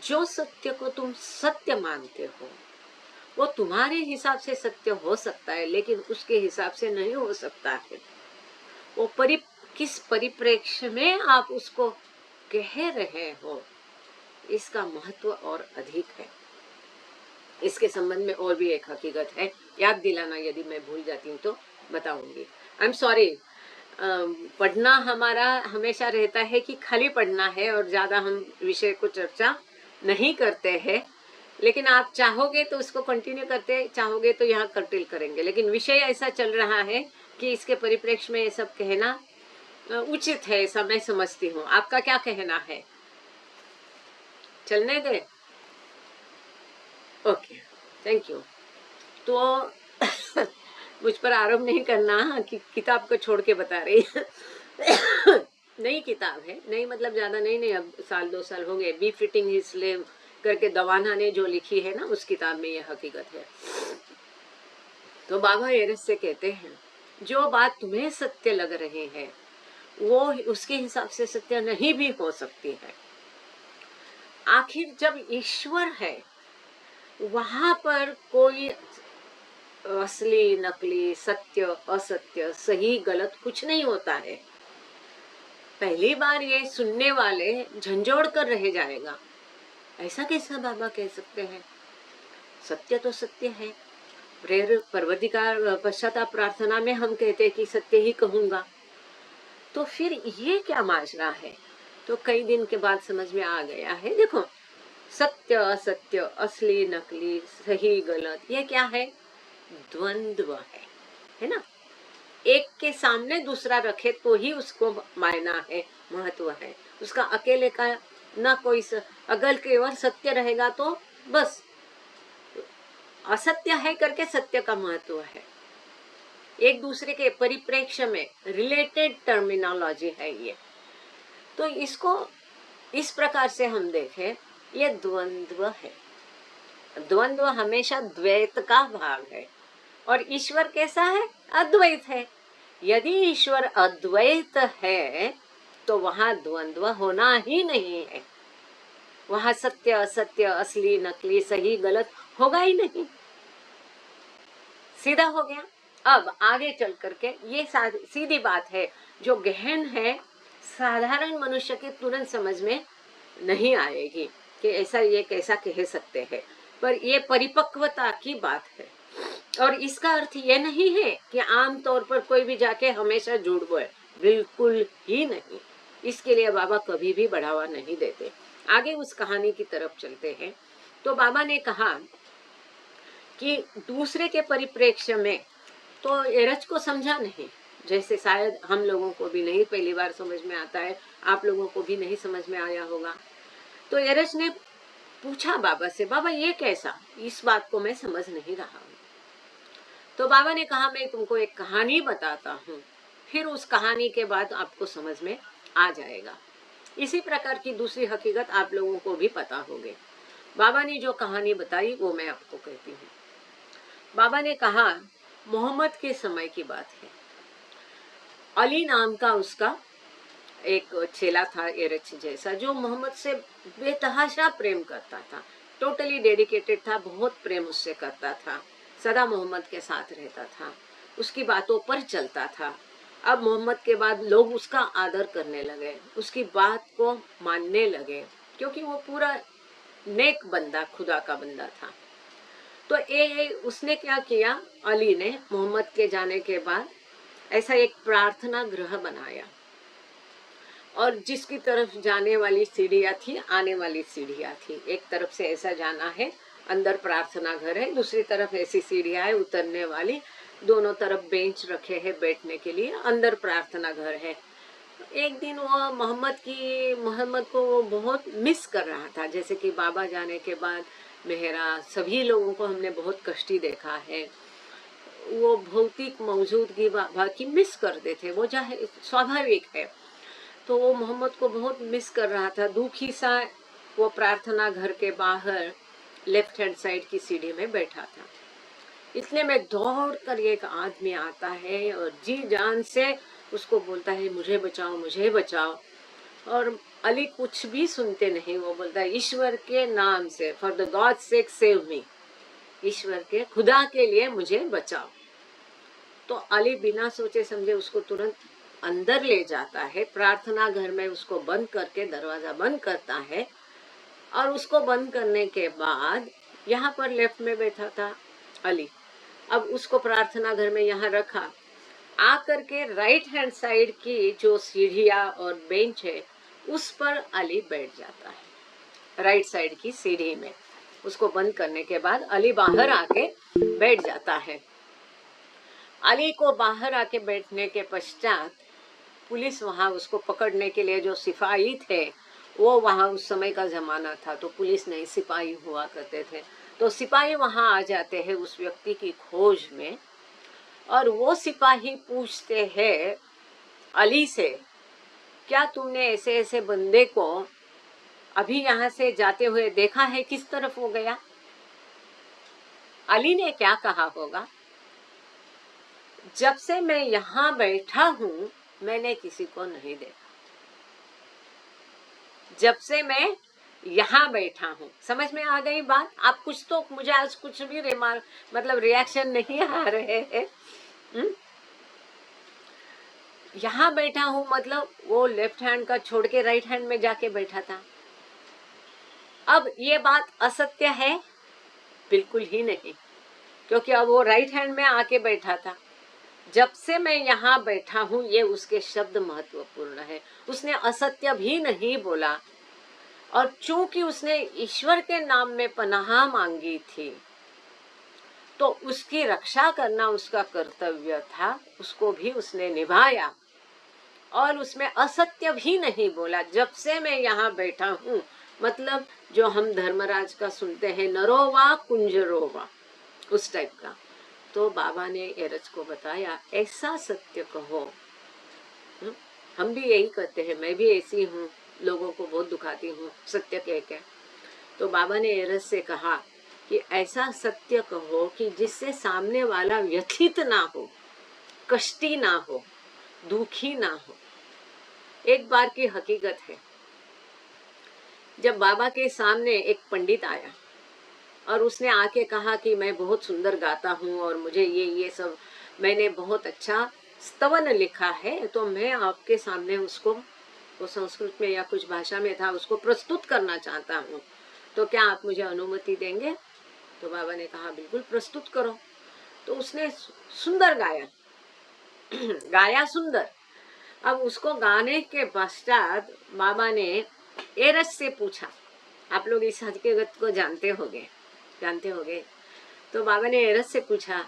S1: जो सत्य को तुम सत्य मानते हो वो तुम्हारे हिसाब से सत्य हो सकता है, लेकिन उसके हिसाब से नहीं हो सकता है। वो किस परिप्रेक्ष्य में आप उसको कह रहे हो, इसका महत्व और अधिक है। इसके संबंध में और भी एक हकीकत है, याद दिलाना यदि मैं भूल जाती हूँ तो बताऊंगी, आई एम सॉरी। पढ़ना हमारा हमेशा रहता है कि खाली पढ़ना है और ज्यादा हम विषय को चर्चा नहीं करते हैं, लेकिन आप चाहोगे तो उसको कंटिन्यू करते, चाहोगे तो यहाँ कर्टिल करेंगे, लेकिन विषय ऐसा चल रहा है कि इसके परिप्रेक्ष्य में ये सब कहना उचित है, ऐसा मैं समझती हूँ। आपका क्या कहना है, चलने दे? Okay, thank you. तो मुझ पर आरोप नहीं करना कि किताब को छोड़ के बता रही नई किताब है, नई मतलब ज़्यादा नई नहीं, अब साल 2 साल हो गए। बी फिटिंग हिज स्लेव करके दवाना ने जो लिखी है ना, उस किताब में ये हकीकत है। तो बाबा एरस से कहते हैं, जो बात तुम्हें सत्य लग रही है वो उसके हिसाब से सत्य नहीं भी हो सकती है। आखिर जब ईश्वर है वहां पर कोई असली नकली, सत्य असत्य, सही गलत कुछ नहीं होता है। पहली बार ये सुनने वाले झंझोड़ कर रह जाएगा, ऐसा कैसा बाबा कह सकते हैं? सत्य तो सत्य है। प्रेर परवदिकार पश्चाताप प्रार्थना में हम कहते हैं कि सत्य ही कहूंगा, तो फिर ये क्या माजरा है? तो कई दिन के बाद समझ में आ गया है। देखो, सत्य असत्य, असली नकली, सही गलत, ये क्या है? द्वंद्व है ना। एक के सामने दूसरा रखे तो ही उसको मायना है, महत्व है। उसका अकेले का ना कोई अगल केवल सत्य रहेगा तो बस असत्य है करके सत्य का महत्व है। एक दूसरे के परिप्रेक्ष्य में रिलेटेड टर्मिनोलॉजी है ये। तो इसको इस प्रकार से हम देखें, ये द्वंद्व है। द्वंद्व हमेशा द्वैत का भाग है, और ईश्वर कैसा है? अद्वैत है। यदि ईश्वर अद्वैत है तो वहां द्वंद्व होना ही नहीं है। वहां सत्य असत्य, असली नकली, सही गलत होगा ही नहीं, सीधा हो गया। अब आगे चल करके ये सीधी बात है जो गहन है, साधारण मनुष्य के तुरंत समझ में नहीं आएगी कि ऐसा ये कैसा कह सकते हैं, पर ये परिपक्वता की बात है। और इसका अर्थ ये नहीं है कि आम तौर पर कोई भी जाके हमेशा झूठ बोले, बिल्कुल ही नहीं। इसके लिए बाबा कभी भी बढ़ावा नहीं देते। आगे उस कहानी की तरफ चलते हैं। तो बाबा ने कहा कि दूसरे के परिप्रेक्ष्य में तो एरज को समझा नहीं, जैसे शायद हम लोगों को भी नहीं पहली बार समझ में आता है, आप लोगों को भी नहीं समझ में आया होगा। तो एरज ने पूछा बाबा से, बाबा ये कैसा? इस बात को मैं समझ नहीं रहा हूँ। तो बाबा ने कहा, मैं तुमको एक कहानी बताता हूँ, फिर उस कहानी के बाद आपको समझ में आ जाएगा। इसी प्रकार की दूसरी हकीकत आप लोगों को भी पता होगी। बाबा ने जो कहानी बताई वो मैं आपको कहती हूँ। बाबा ने कहा, मोहम्मद के समय की बात है। अली नाम का उसका एक चेला था, एरच जैसा, जो मोहम्मद से बेतहाशा प्रेम करता था, टोटली डेडिकेटेड था, बहुत प्रेम उससे करता था, सदा मोहम्मद के साथ रहता था, उसकी बातों पर चलता था। अब मोहम्मद के बाद लोग उसका आदर करने लगे, उसकी बात को मानने लगे, क्योंकि वो पूरा नेक बंदा, खुदा का बंदा था। तो उसने क्या किया, अली ने मोहम्मद के जाने के बाद ऐसा एक प्रार्थना गृह बनाया, और जिसकी तरफ जाने वाली सीढ़ियाँ थी, आने वाली सीढ़ियाँ थी। एक तरफ से ऐसा जाना है, अंदर प्रार्थना घर है, दूसरी तरफ ऐसी सीढ़ियाँ है उतरने वाली, दोनों तरफ बेंच रखे हैं बैठने के लिए, अंदर प्रार्थना घर है। एक दिन वो मोहम्मद को वो बहुत मिस कर रहा था, जैसे कि बाबा जाने के बाद मेहरा सभी लोगों को हमने बहुत कष्टी देखा है, वो भौतिक मौजूदगी बाकी मिस करते थे, वो चाहे स्वाभाविक है। तो वो मोहम्मद को बहुत मिस कर रहा था, दुखी सा। वो प्रार्थना घर के बाहर लेफ्ट हैंड साइड की सीढ़ी में बैठा था। इसलिए मैं दौड़ कर एक आदमी आता है और जी जान से उसको बोलता है, मुझे बचाओ, मुझे बचाओ। और अली कुछ भी सुनते नहीं, वो बोलता है, ईश्वर के नाम से, for the God sake save me, ईश्वर के, खुदा के लिए मुझे बचाओ। तो अली बिना सोचे समझे उसको तुरंत अंदर ले जाता है, प्रार्थना घर में उसको बंद करके दरवाजा बंद करता है, और उसको बंद करने के बाद यहाँ पर लेफ्ट में बैठा था अली, अब उसको प्रार्थना घर में यहाँ रखा, आकर के राइट हैंड साइड की जो सीढ़ियाँ और बेंच है उस पर अली बैठ जाता है, राइट साइड की सीढ़ी में। उसको बंद करने के बाद अली बाहर आके बैठ जाता है। अली को बाहर आके बैठने के पश्चात पुलिस वहां उसको पकड़ने के लिए, जो सिपाही थे, वो वहां उस समय का जमाना था तो पुलिस नहीं सिपाही हुआ करते थे, तो सिपाही वहां आ जाते हैं उस व्यक्ति की खोज में, और वो सिपाही पूछते हैं अली से क्या तुमने ऐसे ऐसे बंदे को अभी यहाँ से जाते हुए देखा है, किस तरफ हो गया? अली ने क्या कहा होगा? जब से मैं यहाँ बैठा हूँ मैंने किसी को नहीं देखा। जब से मैं यहाँ बैठा हूँ। समझ में आ गई बात? आप कुछ तो, मुझे आज कुछ भी मतलब रिएक्शन नहीं आ रहे हैं। यहाँ बैठा हूँ मतलब वो लेफ्ट हैंड का छोड़ के राइट हैंड में जाके बैठा था। अब ये बात असत्य है? बिल्कुल ही नहीं, क्योंकि अब वो राइट हैंड में आके बैठा था। जब से मैं यहाँ बैठा हूँ, ये उसके शब्द महत्वपूर्ण है। उसने असत्य भी नहीं बोला, और चूंकि उसने ईश्वर के नाम में पनाह मांगी थी तो उसकी रक्षा करना उसका कर्तव्य था, उसको भी उसने निभाया, और उसमें असत्य भी नहीं बोला। जब से मैं यहाँ बैठा हूँ, मतलब जो हम धर्मराज का सुनते हैं, नरोवा कुंजरोवा, उस टाइप का। तो बाबा ने एरज को बताया, ऐसा सत्य कहो। हम भी यही करते हैं, मैं भी ऐसी हूँ, लोगों को बहुत दुखाती हूँ सत्य कह के। तो बाबा ने एरज से कहा कि ऐसा सत्य कहो कि जिससे सामने वाला व्यथित ना हो, कष्टी ना हो, दुखी ना हो। एक बार की हकीकत है, जब बाबा के सामने एक पंडित आया और उसने आके कहा कि मैं बहुत सुंदर गाता हूँ और मुझे ये सब, मैंने बहुत अच्छा स्तवन लिखा है, तो मैं आपके सामने उसको, वो संस्कृत में या कुछ भाषा में था, उसको प्रस्तुत करना चाहता हूँ, तो क्या आप मुझे अनुमति देंगे? तो बाबा ने कहा बिल्कुल प्रस्तुत करो। तो उसने सुंदर गाया गाया सुंदर। अब उसको गाने के पश्चात बाबा ने एरज से पूछा, आप लोग इस हकीकत को जानते होगे। तो बाबा ने एरज से पूछा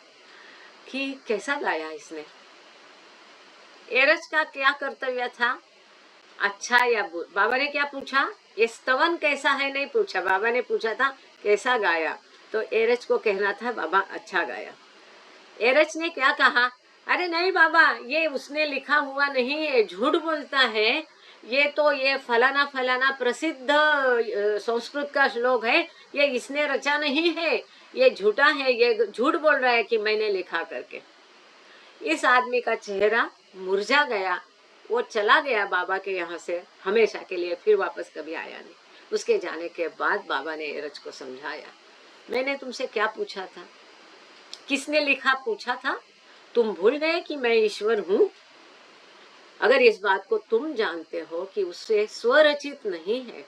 S1: कि कैसा गाया इसने। एरज का क्या कर्तव्य था, अच्छा या बुरा? बाबा ने क्या पूछा? ये स्तवन कैसा है नहीं पूछा, बाबा ने पूछा था कैसा गाया। तो एरज को कहना था बाबा अच्छा गाया। एरज ने क्या कहा, अरे नहीं बाबा, ये उसने लिखा हुआ नहीं है, झूठ बोलता है, ये फलाना फलाना प्रसिद्ध संस्कृत का श्लोक है, ये इसने रचा नहीं है, ये झूठा है, ये झूठ बोल रहा है कि मैंने लिखा करके। इस आदमी का चेहरा मुरझा गया, वो चला गया बाबा के यहाँ से हमेशा के लिए, फिर वापस कभी आया नहीं। उसके जाने के बाद बाबा ने एरज को समझाया, मैंने तुमसे क्या पूछा था, किसने लिखा पूछा था, तुम भूल गए कि मैं ईश्वर हूँ? अगर इस बात को तुम जानते हो कि उससे स्वरचित नहीं है,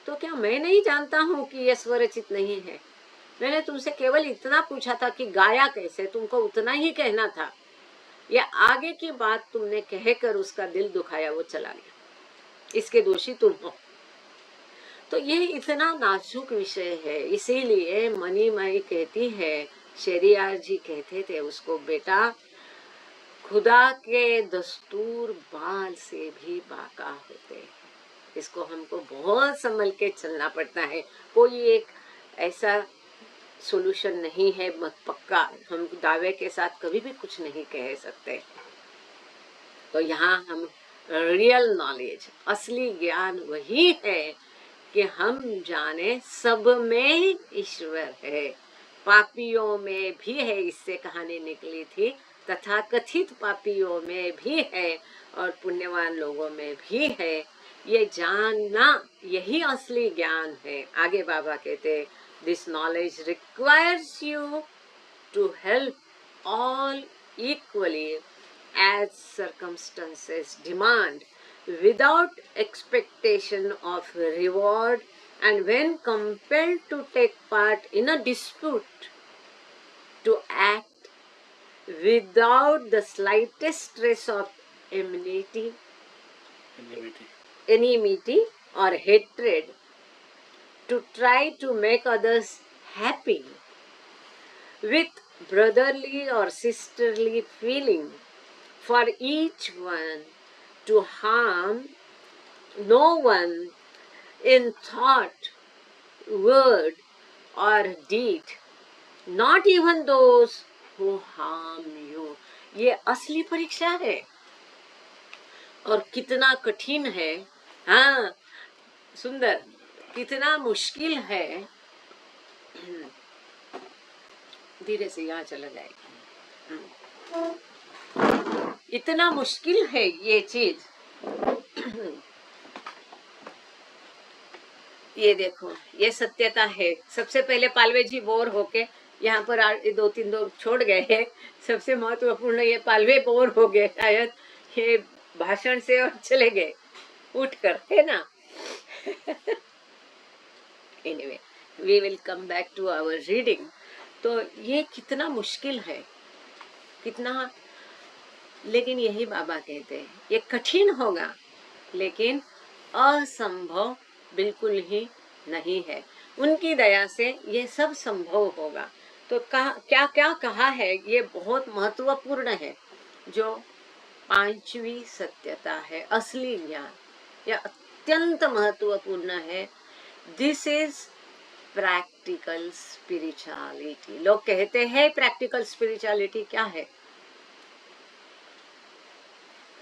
S1: तो क्या मैं नहीं जानता हूँ कि यह स्वरचित नहीं है? मैंने तुमसे केवल इतना पूछा था कि गाया कैसे, तुमको उतना ही कहना था। या आगे की बात तुमने कहकर उसका दिल दुखाया, वो चला गया, इसके दोषी तुम हो। तो ये इतना नाजुक विषय है, इसीलिए मनी माई कहती है, शेरियार जी कहते थे उसको, बेटा खुदा के दस्तूर बाल से भी बाका होते हैं। इसको हमको बहुत संभल के चलना पड़ता है। कोई एक ऐसा सॉल्यूशन नहीं है मत पक्का, हम दावे के साथ कभी भी कुछ नहीं कह सकते। तो यहाँ हम रियल नॉलेज, असली ज्ञान वही है कि हम जाने सब में ईश्वर है, पापियों में भी है, इससे कहानी निकली थी, तथा कथित पापियों में भी है और पुण्यवान लोगों में भी है। ये जानना यही असली ज्ञान है। आगे बाबा कहते, this knowledge requires you to help all equally as circumstances demand, without expectation of reward, and when compelled to take part in a dispute, to act without the slightest trace of enmity, enmity or hatred, to try to make others happy with brotherly or sisterly feeling, for each one to harm no one in thought, word or deed, not even those who harm you. ये असली परीक्षा है। और कितना कठिन है। हाँ, सुंदर, कितना मुश्किल है। धीरे से यहाँ चला जाएगा। इतना मुश्किल है ये चीज। ये देखो, ये सत्यता है। सबसे पहले पालवे जी बोर होके यहाँ पर दो तीन लोग छोड़ गए हैं। सबसे महत्वपूर्ण ये पालवे बोर हो गए शायद ये भाषण से और चले गए उठकर, है ना। Anyway, we will come back to our reading. तो ये कितना मुश्किल है, कितना, लेकिन यही बाबा कहते हैं ये कठिन होगा लेकिन असंभव बिल्कुल ही नहीं है। उनकी दया से ये सब संभव होगा। तो क्या क्या कहा है, ये बहुत महत्वपूर्ण है। जो पांचवी सत्यता है, असली ज्ञान, यह अत्यंत महत्वपूर्ण है। This is practical spirituality. लोग कहते हैं प्रैक्टिकल स्पिरिचुअलिटी क्या है,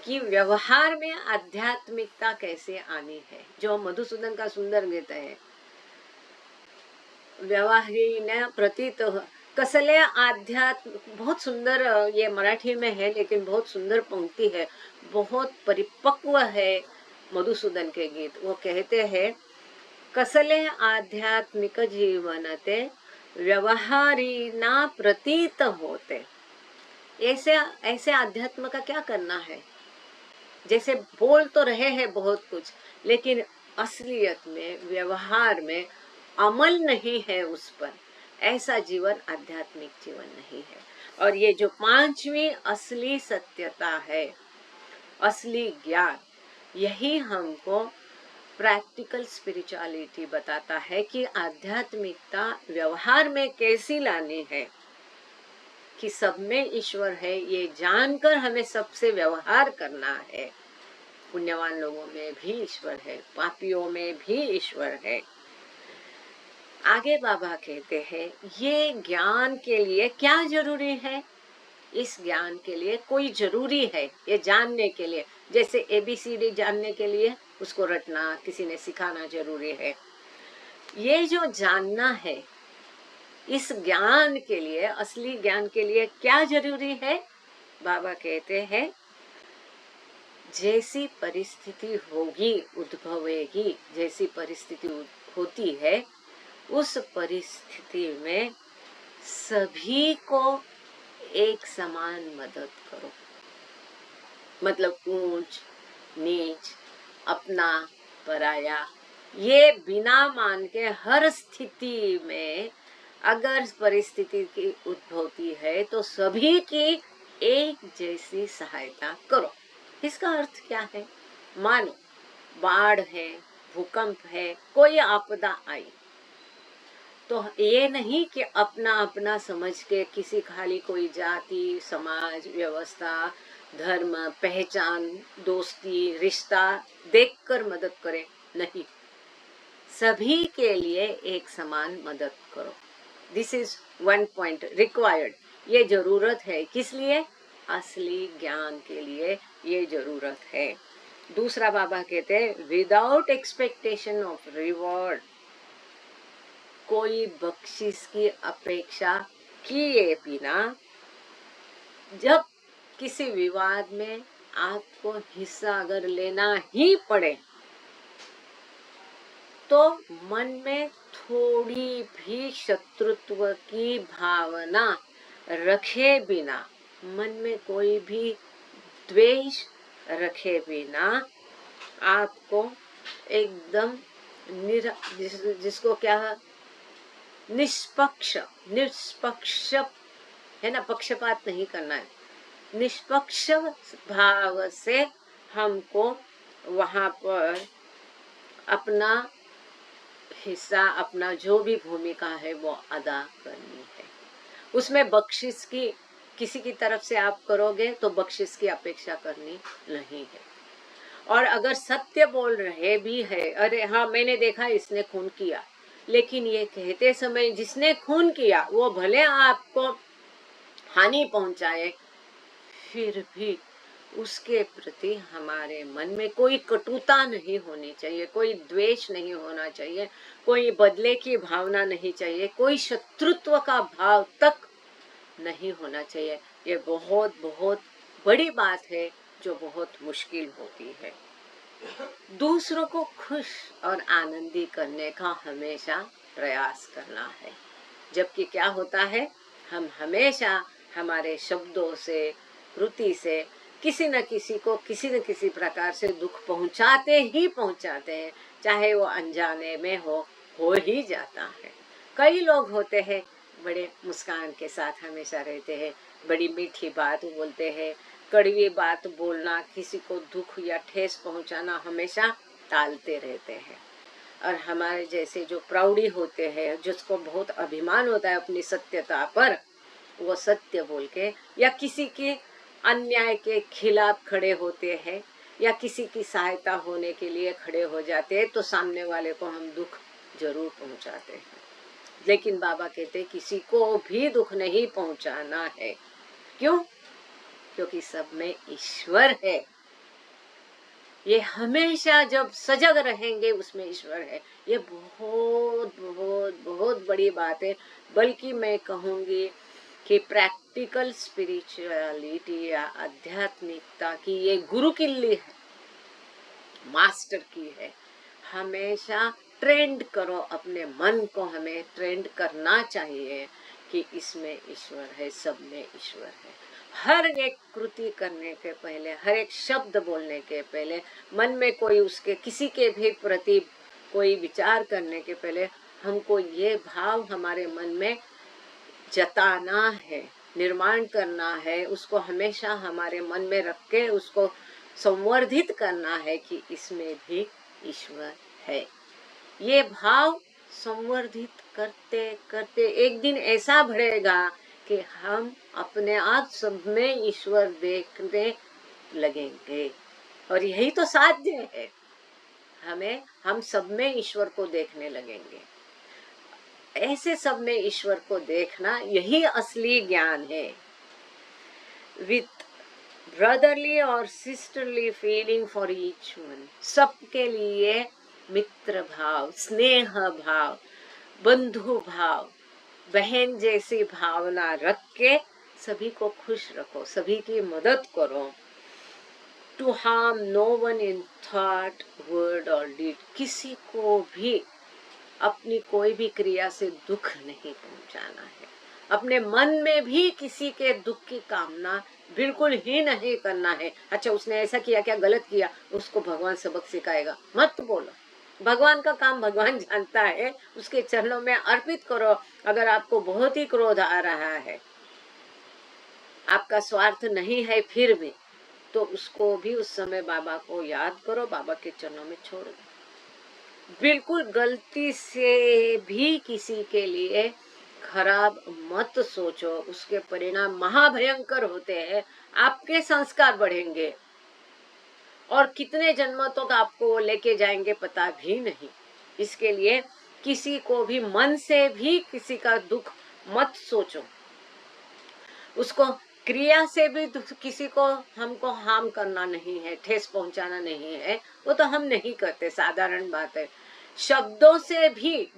S1: कि व्यवहार में आध्यात्मिकता कैसे आनी है। जो मधुसूदन का सुंदर गीत है, व्यवहारीने प्रतीत कसले आध्यात्म, बहुत सुंदर, ये मराठी में है लेकिन बहुत सुंदर पंक्ति है, बहुत परिपक्व है मधुसूदन के गीत। वो कहते हैं, कसले आध्यात्मिक जीवन ते व्यवहारी ना प्रतीत होते। ऐसे ऐसे आध्यात्म का क्या करना है, जैसे बोल तो रहे हैं बहुत कुछ लेकिन असलियत में, व्यवहार में अमल नहीं है उस पर। ऐसा जीवन आध्यात्मिक जीवन नहीं है। और ये जो पांचवी असली सत्यता है, असली ज्ञान, यही हमको प्रैक्टिकल स्पिरिचुअलिटी बताता है कि आध्यात्मिकता व्यवहार में कैसी लानी है, कि सब में ईश्वर है ये जानकर हमें सबसे व्यवहार करना है। पुण्यवान लोगों में भी ईश्वर है, पापियों में भी ईश्वर है। आगे बाबा कहते हैं, ये ज्ञान के लिए क्या जरूरी है। इस ज्ञान के लिए कोई जरूरी है, ये जानने के लिए, जैसे ABCD जानने के लिए उसको रटना किसी ने सिखाना जरूरी है। ये जो जानना है, इस ज्ञान के लिए, असली ज्ञान के लिए क्या जरूरी है। बाबा कहते हैं, जैसी परिस्थिति होगी, उद्भवेगी, जैसी परिस्थिति होती है उस परिस्थिति में सभी को एक समान मदद करो। मतलब ऊंच नीच, अपना पराया, ये बिना मान के हर स्थिति में अगर परिस्थिति की उद्भवती है तो सभी की एक जैसी सहायता करो। इसका अर्थ क्या है, मानो बाढ़ है, भूकंप है, कोई आपदा आई तो ये नहीं कि अपना अपना समझ के किसी खाली कोई जाति, समाज, व्यवस्था, धर्म, पहचान, दोस्ती, रिश्ता देखकर मदद करे, नहीं, सभी के लिए एक समान मदद करो। This is one point required. ये जरूरत है, किस लिए, असली ज्ञान के लिए ये जरूरत है। दूसरा बाबा कहते हैं, विदाउट एक्सपेक्टेशन ऑफ रिवॉर्ड, कोई बख्शिश की अपेक्षा किए बिना, जब किसी विवाद में आपको हिस्सा अगर लेना ही पड़े तो मन में थोड़ी भी शत्रुत्व की भावना रखे बिना, मन में कोई भी द्वेष रखे बिना, आपको एकदम जिसको क्या, निष्पक्ष है ना, पक्षपात नहीं करना है, निष्पक्ष भाव से हमको वहां पर अपना हिस्सा, अपना जो भी भूमिका है वो अदा करनी है। उसमें बख्शिश की, किसी की तरफ से आप करोगे तो बख्शिश की अपेक्षा करनी नहीं है। और अगर सत्य बोल रहे भी है, अरे हाँ मैंने देखा इसने खून किया, लेकिन ये कहते समय जिसने खून किया वो भले आपको हानि पहुंचाए, फिर भी उसके प्रति हमारे मन में कोई कटुता नहीं होनी चाहिए, कोई द्वेष नहीं होना चाहिए, कोई बदले की भावना नहीं चाहिए, कोई शत्रुत्व का भाव तक नहीं होना चाहिए। ये बहुत बहुत बड़ी बात है जो बहुत मुश्किल होती है। दूसरों को खुश और आनंदी करने का हमेशा प्रयास करना है, जबकि क्या होता है, हम हमेशा हमारे शब्दों से, कृति से किसी न किसी को किसी न किसी प्रकार से दुख पहुंचाते हैं, चाहे वो अनजाने में हो ही जाता है। कई लोग होते हैं बड़े मुस्कान के साथ हमेशा रहते हैं, बड़ी मीठी बात बोलते हैं, कड़वी बात बोलना, किसी को दुख या ठेस पहुंचाना हमेशा टालते रहते हैं। और हमारे जैसे जो प्राउडी होते हैं, जिसको बहुत अभिमान होता है अपनी सत्यता पर, वो सत्य बोल के या किसी के अन्याय के खिलाफ खड़े होते हैं या किसी की सहायता होने के लिए खड़े हो जाते हैं, तो सामने वाले को हम दुख जरूर पहुंचाते हैं। लेकिन बाबा कहते हैं किसी को भी दुख नहीं पहुंचाना है। क्यों? क्योंकि सब में ईश्वर है। ये हमेशा जब सजग रहेंगे उसमें ईश्वर है। ये बहुत बहुत बहुत बड़ी बात है। बल्कि मैं कहूँगी कि प्रैक्टिकल स्पिरिचुअलिटी या आध्यात्मिकता की ये गुरु किल्ली है, मास्टर की है। हमेशा ट्रेंड करो अपने मन को, हमें ट्रेंड करना चाहिए कि इसमें ईश्वर है, सब में ईश्वर है। हर एक कृति करने के पहले, हर एक शब्द बोलने के पहले, मन में कोई उसके किसी के भी प्रति कोई विचार करने के पहले हमको ये भाव हमारे मन में जताना है, निर्माण करना है, उसको हमेशा हमारे मन में रख के उसको संवर्धित करना है कि इसमें भी ईश्वर है। ये भाव संवर्धित करते करते एक दिन ऐसा बढ़ेगा कि हम अपने आप सब में ईश्वर देखने लगेंगे। और यही तो साध्य है, हम सब में ईश्वर को देखने लगेंगे। ऐसे सब में ईश्वर को देखना, यही असली ज्ञान है। विथ ब्रदरली और sisterly feeling for each one, सबके लिए मित्र भाव, स्नेह भाव, बंधु भाव, बहन जैसी भावना रख के सभी को खुश रखो, सभी की मदद करो। To harm no one in thought, word और डीड, किसी को भी अपनी कोई भी क्रिया से दुख नहीं पहुंचाना है। अपने मन में भी किसी के दुख की कामना बिल्कुल ही नहीं करना है। अच्छा, उसने ऐसा किया, क्या गलत किया, उसको भगवान सबक सिखाएगा, मत बोलो। भगवान का काम भगवान जानता है, उसके चरणों में अर्पित करो। अगर आपको बहुत ही क्रोध आ रहा है, आपका स्वार्थ नहीं है फिर भी, तो उसको भी उस समय बाबा को याद करो, बाबा के चरणों में छोड़ दो। बिल्कुल गलती से भी किसी के लिए खराब मत सोचो, उसके परिणाम महाभयंकर होते हैं। आपके संस्कार बढ़ेंगे और कितने जन्मों तक आपको वो लेके जाएंगे पता भी नहीं। इसके लिए किसी को भी मन से भी किसी का दुख मत सोचो। उसको क्रिया से भी किसी को हमको हार्म करना नहीं है, ठेस पहुंचाना नहीं है, वो तो हम नहीं करते, साधारण बात है। शब्दों से भी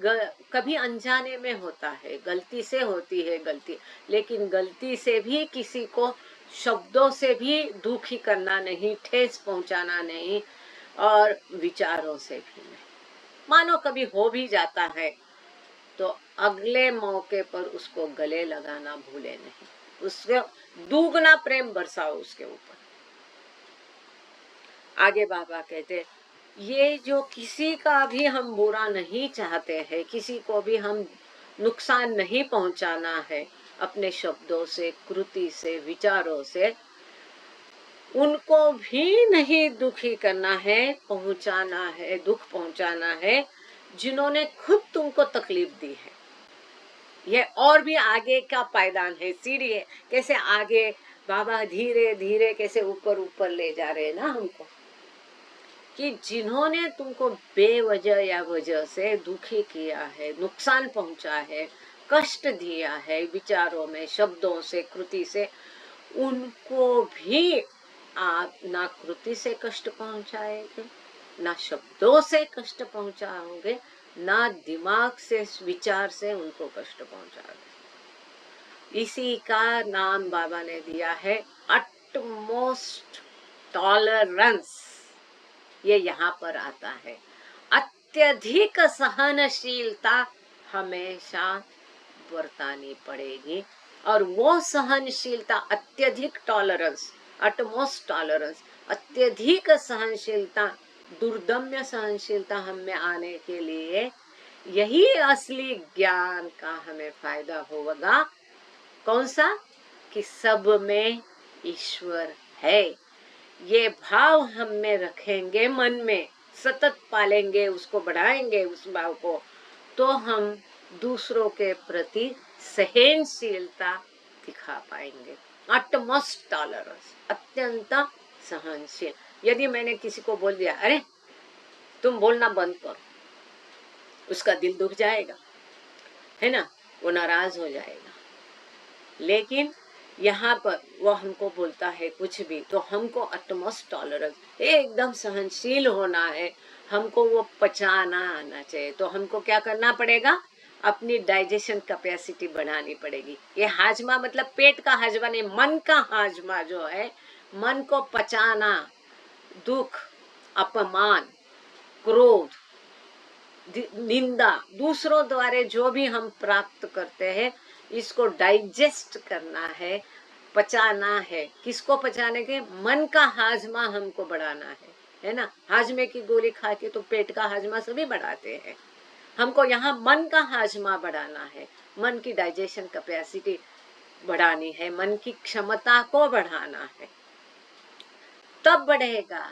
S1: कभी अनजाने में होता है, गलती से होती है गलती, लेकिन गलती से भी किसी को शब्दों से भी दुखी करना नहीं, ठेस पहुंचाना नहीं, और विचारों से भी नहीं। मानो कभी हो भी जाता है तो अगले मौके पर उसको गले लगाना भूले नहीं, उसके दुगना प्रेम बरसाओ उसके ऊपर। आगे बाबा कहते, ये जो किसी का भी हम बुरा नहीं चाहते हैं, किसी को भी हम नुकसान नहीं पहुंचाना है, अपने शब्दों से, कृति से, विचारों से, उनको भी नहीं दुखी करना है, पहुंचाना है, दुख पहुंचाना है जिन्होंने खुद तुमको तकलीफ दी है। ये और भी आगे का पायदान है, सीढ़ी है, कैसे आगे बाबा धीरे धीरे कैसे ऊपर ऊपर ले जा रहे हैं ना हमको, कि जिन्होंने तुमको बेवजह या वजह से दुखी किया है, नुकसान पहुंचा है, कष्ट दिया है, विचारों में, शब्दों से, कृति से, उनको भी आप ना कृति से कष्ट पहुंचाएंगे, ना शब्दों से कष्ट पहुंचाओगे, ना दिमाग से विचार से उनको कष्ट पहुंचाओगे। इसी का नाम बाबा ने दिया है अटमोस्ट टॉलरेंस। ये यहाँ पर आता है। अत्यधिक सहनशीलता हमेशा बरतानी पड़ेगी, और वो सहनशीलता, अत्यधिक टॉलरेंस, अटमोस्ट टॉलरेंस, अत्यधिक सहनशीलता, दुर्दम्य सहनशीलता हम में आने के लिए यही असली ज्ञान का हमें फायदा होगा। कौन सा? कि सब में ईश्वर है। ये भाव हम में रखेंगे, मन में सतत पालेंगे, उसको बढ़ाएंगे उस भाव को, तो हम दूसरों के प्रति सहनशीलता दिखा पाएंगे। अटमोस्ट टॉलरेंस, अत्यंत सहनशील। यदि मैंने किसी को बोल दिया अरे तुम बोलना बंद करो, उसका दिल दुख जाएगा, है ना, वो नाराज हो जाएगा। लेकिन यहाँ पर वो हमको बोलता है कुछ भी, तो हमको अटमोस्ट टॉलरेंस, एकदम सहनशील होना है, हमको वो पचाना आना चाहिए। तो हमको क्या करना पड़ेगा? अपनी डाइजेशन कैपेसिटी बढ़ानी पड़ेगी। ये हाजमा मतलब पेट का हाजमा नहीं, मन का हाजमा जो है, मन को पचाना, दुख, अपमान, क्रोध, निंदा, दूसरों द्वारा जो भी हम प्राप्त करते हैं, इसको डाइजेस्ट करना है, पचाना है। किसको पचाने के? मन का हाजमा हमको बढ़ाना है ना। हाजमे की गोली खा के तो पेट का हाजमा सभी बढ़ाते हैं, हमको यहाँ मन का हाजमा बढ़ाना है, मन की डाइजेशन कैपेसिटी बढ़ानी है, मन की क्षमता को बढ़ाना है। तब बढ़ेगा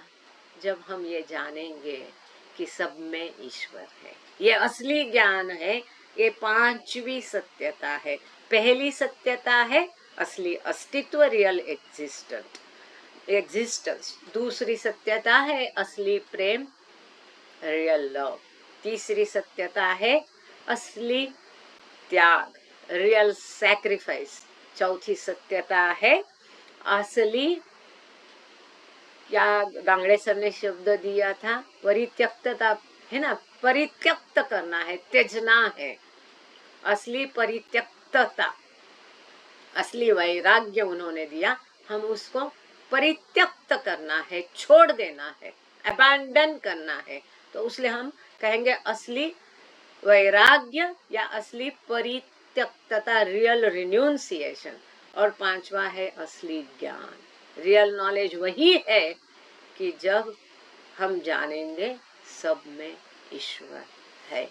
S1: जब हम ये जानेंगे कि सब में ईश्वर है। ये असली ज्ञान है, ये पांचवी सत्यता है। पहली सत्यता है असली अस्तित्व, रियल एग्जिस्टेंस। दूसरी सत्यता है असली प्रेम, रियल लव। तीसरी सत्यता है असली त्याग, रियल सैक्रिफाइस। चौथी सत्यता है असली, क्या गांगड़े सर ने शब्द दिया था, परित्यक्तता, है ना, परित्यक्त करना है, त्यजना है। असली परित्यक्तता, असली वैराग्य उन्होंने दिया, हम उसको परित्यक्त करना है, छोड़ देना है, अबैंडन करना है। तो उसलिए हम कहेंगे असली वैराग्य या असली परित्यक्तता, रियल रिन्यूंसिएशन। और पांचवा है असली ज्ञान। रियल नॉलेज वही है कि जब हम जानेंगे सब में ईश्वर है,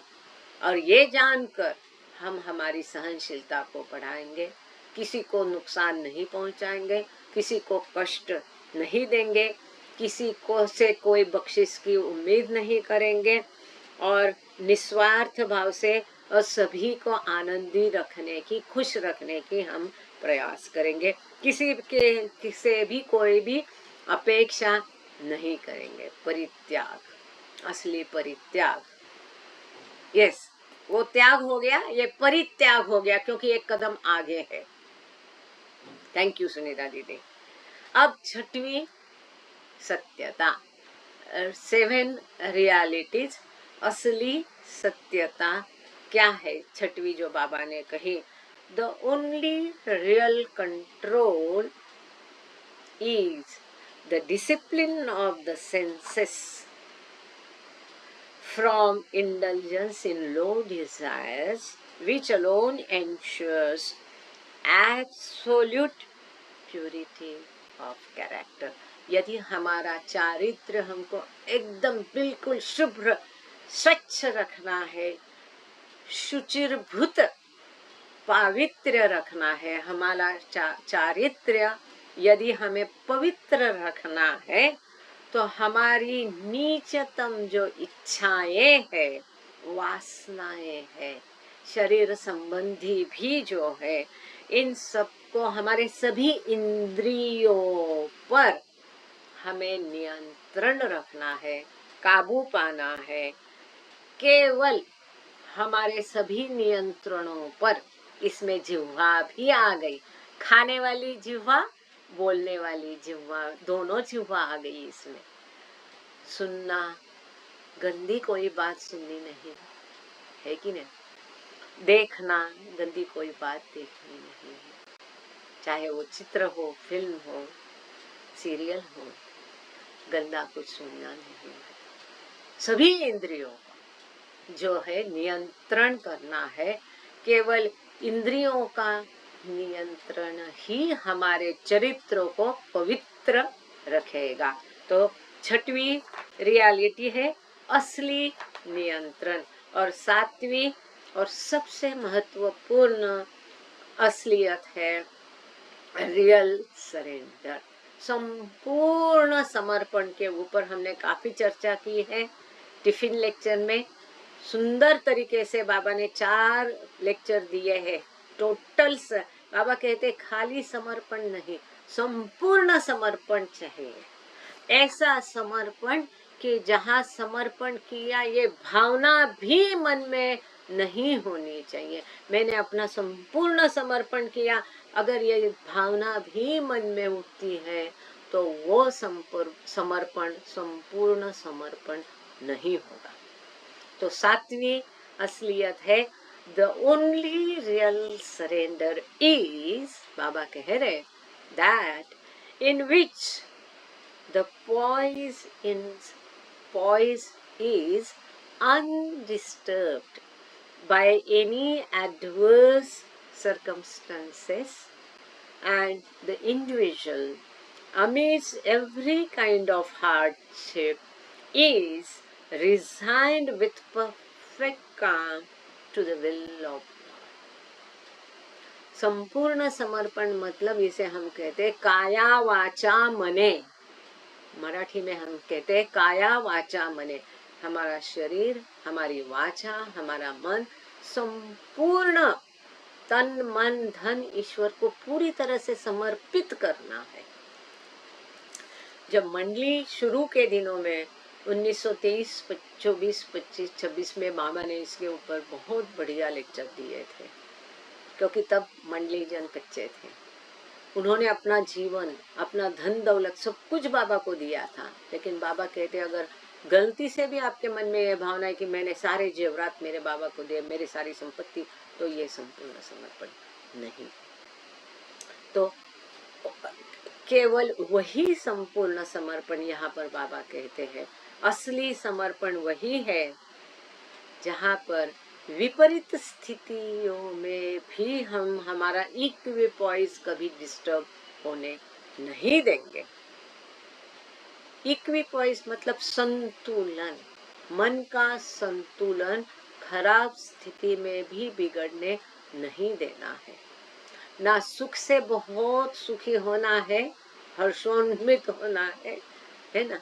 S1: और ये जानकर हम हमारी सहनशीलता को बढ़ाएंगे, किसी को नुकसान नहीं पहुंचाएंगे, किसी को कष्ट नहीं देंगे, किसी को से कोई बख्शिश की उम्मीद नहीं करेंगे, और निस्वार्थ भाव से और सभी को आनंदी रखने की, खुश रखने की हम प्रयास करेंगे। किसी से भी कोई भी अपेक्षा नहीं करेंगे। परित्याग, असली परित्याग। यस, वो त्याग हो गया, ये परित्याग हो गया, क्योंकि एक कदम आगे है। थैंक यू सुनीता दीदी। अब छठवीं सत्यता, 7 रियलिटीज। असली सत्यता क्या है? छठवीं जो बाबा ने कही, the only real control is the discipline of the senses from indulgence in low desires, which alone ensures absolute purity of character. यदि हमारा चारित्र हमको एकदम बिल्कुल शुभ्र स्वच्छ रखना है, शुचिर्भूत पवित्र रखना है, हमारा चारित्र यदि हमें पवित्र रखना है, तो हमारी नीचतम जो इच्छाएं है, वासनाएं है, शरीर संबंधी भी जो है, इन सबको, हमारे सभी इंद्रियों पर हमें नियंत्रण रखना है, काबू पाना है। केवल हमारे सभी नियंत्रणों पर, इसमें जिह्वा भी आ गई, खाने वाली जिह्वा, बोलने वाली जिह्वा, दोनों जिह्वा आ गई इसमें। सुनना, गंदी कोई बात सुननी नहीं है कि नहीं। देखना, गंदी कोई बात देखनी नहीं है, चाहे वो चित्र हो, फिल्म हो, सीरियल हो, गंदा कुछ सुनना नहीं है। सभी इंद्रियों जो है नियंत्रण करना है। केवल इंद्रियों का नियंत्रण ही हमारे चरित्र को पवित्र रखेगा। तो छठवीं रियलिटी है असली नियंत्रण, और सातवीं और सबसे महत्वपूर्ण असलियत है रियल सरेंडर, संपूर्ण समर्पण के ऊपर हमने काफी चर्चा की है टिफिन लेक्चर में। सुंदर तरीके से बाबा ने 4 लेक्चर दिए हैं। टोटल बाबा कहते खाली समर्पण नहीं, संपूर्ण समर्पण चाहिए। ऐसा समर्पण कि जहाँ समर्पण किया ये भावना भी मन में नहीं होनी चाहिए, मैंने अपना संपूर्ण समर्पण किया, अगर ये भावना भी मन में उठती है तो वो समर्पण संपूर्ण समर्पण नहीं होगा। तो सातवीं असलियत है the only real surrender is, बाबा कह रहे that in which the poise is undisturbed by any adverse circumstances, and the individual amidst every kind of hardship is resigned with perfect calm to the will of God. संपूर्ण समर्पण मतलब इसे हम कहते हैं काया वाचा मने, मराठी में हम कहते हैं काया वाचा मने। हमारा शरीर, हमारी वाचा, हमारा मन, संपूर्ण तन मन धन ईश्वर को पूरी तरह से समर्पित करना है। जब मंडली शुरू के दिनों में 1923, 24, 25, 26 में बाबा ने इसके ऊपर बहुत बढ़िया लेक्चर दिए थे, क्योंकि तब मंडली जन कच्चे थे। उन्होंने अपना जीवन, अपना धन दौलत सब कुछ बाबा को दिया था, लेकिन बाबा कहते अगर गलती से भी आपके मन में यह भावना है कि मैंने सारे जेवरात मेरे बाबा को दिए, मेरी सारी संपत्ति, तो ये संपूर्ण समर्पण नहीं। तो केवल वही संपूर्ण समर्पण यहाँ पर बाबा कहते हैं। असली समर्पण वही है जहाँ पर विपरीत स्थितियों में भी हम हमारा इक्विपॉइस कभी डिस्टर्ब होने नहीं देंगे। इक्विपॉइस मतलब संतुलन, मन का संतुलन खराब स्थिति में भी बिगड़ने नहीं देना है। ना सुख से बहुत सुखी होना है, हर्षोन्वित होना है ना,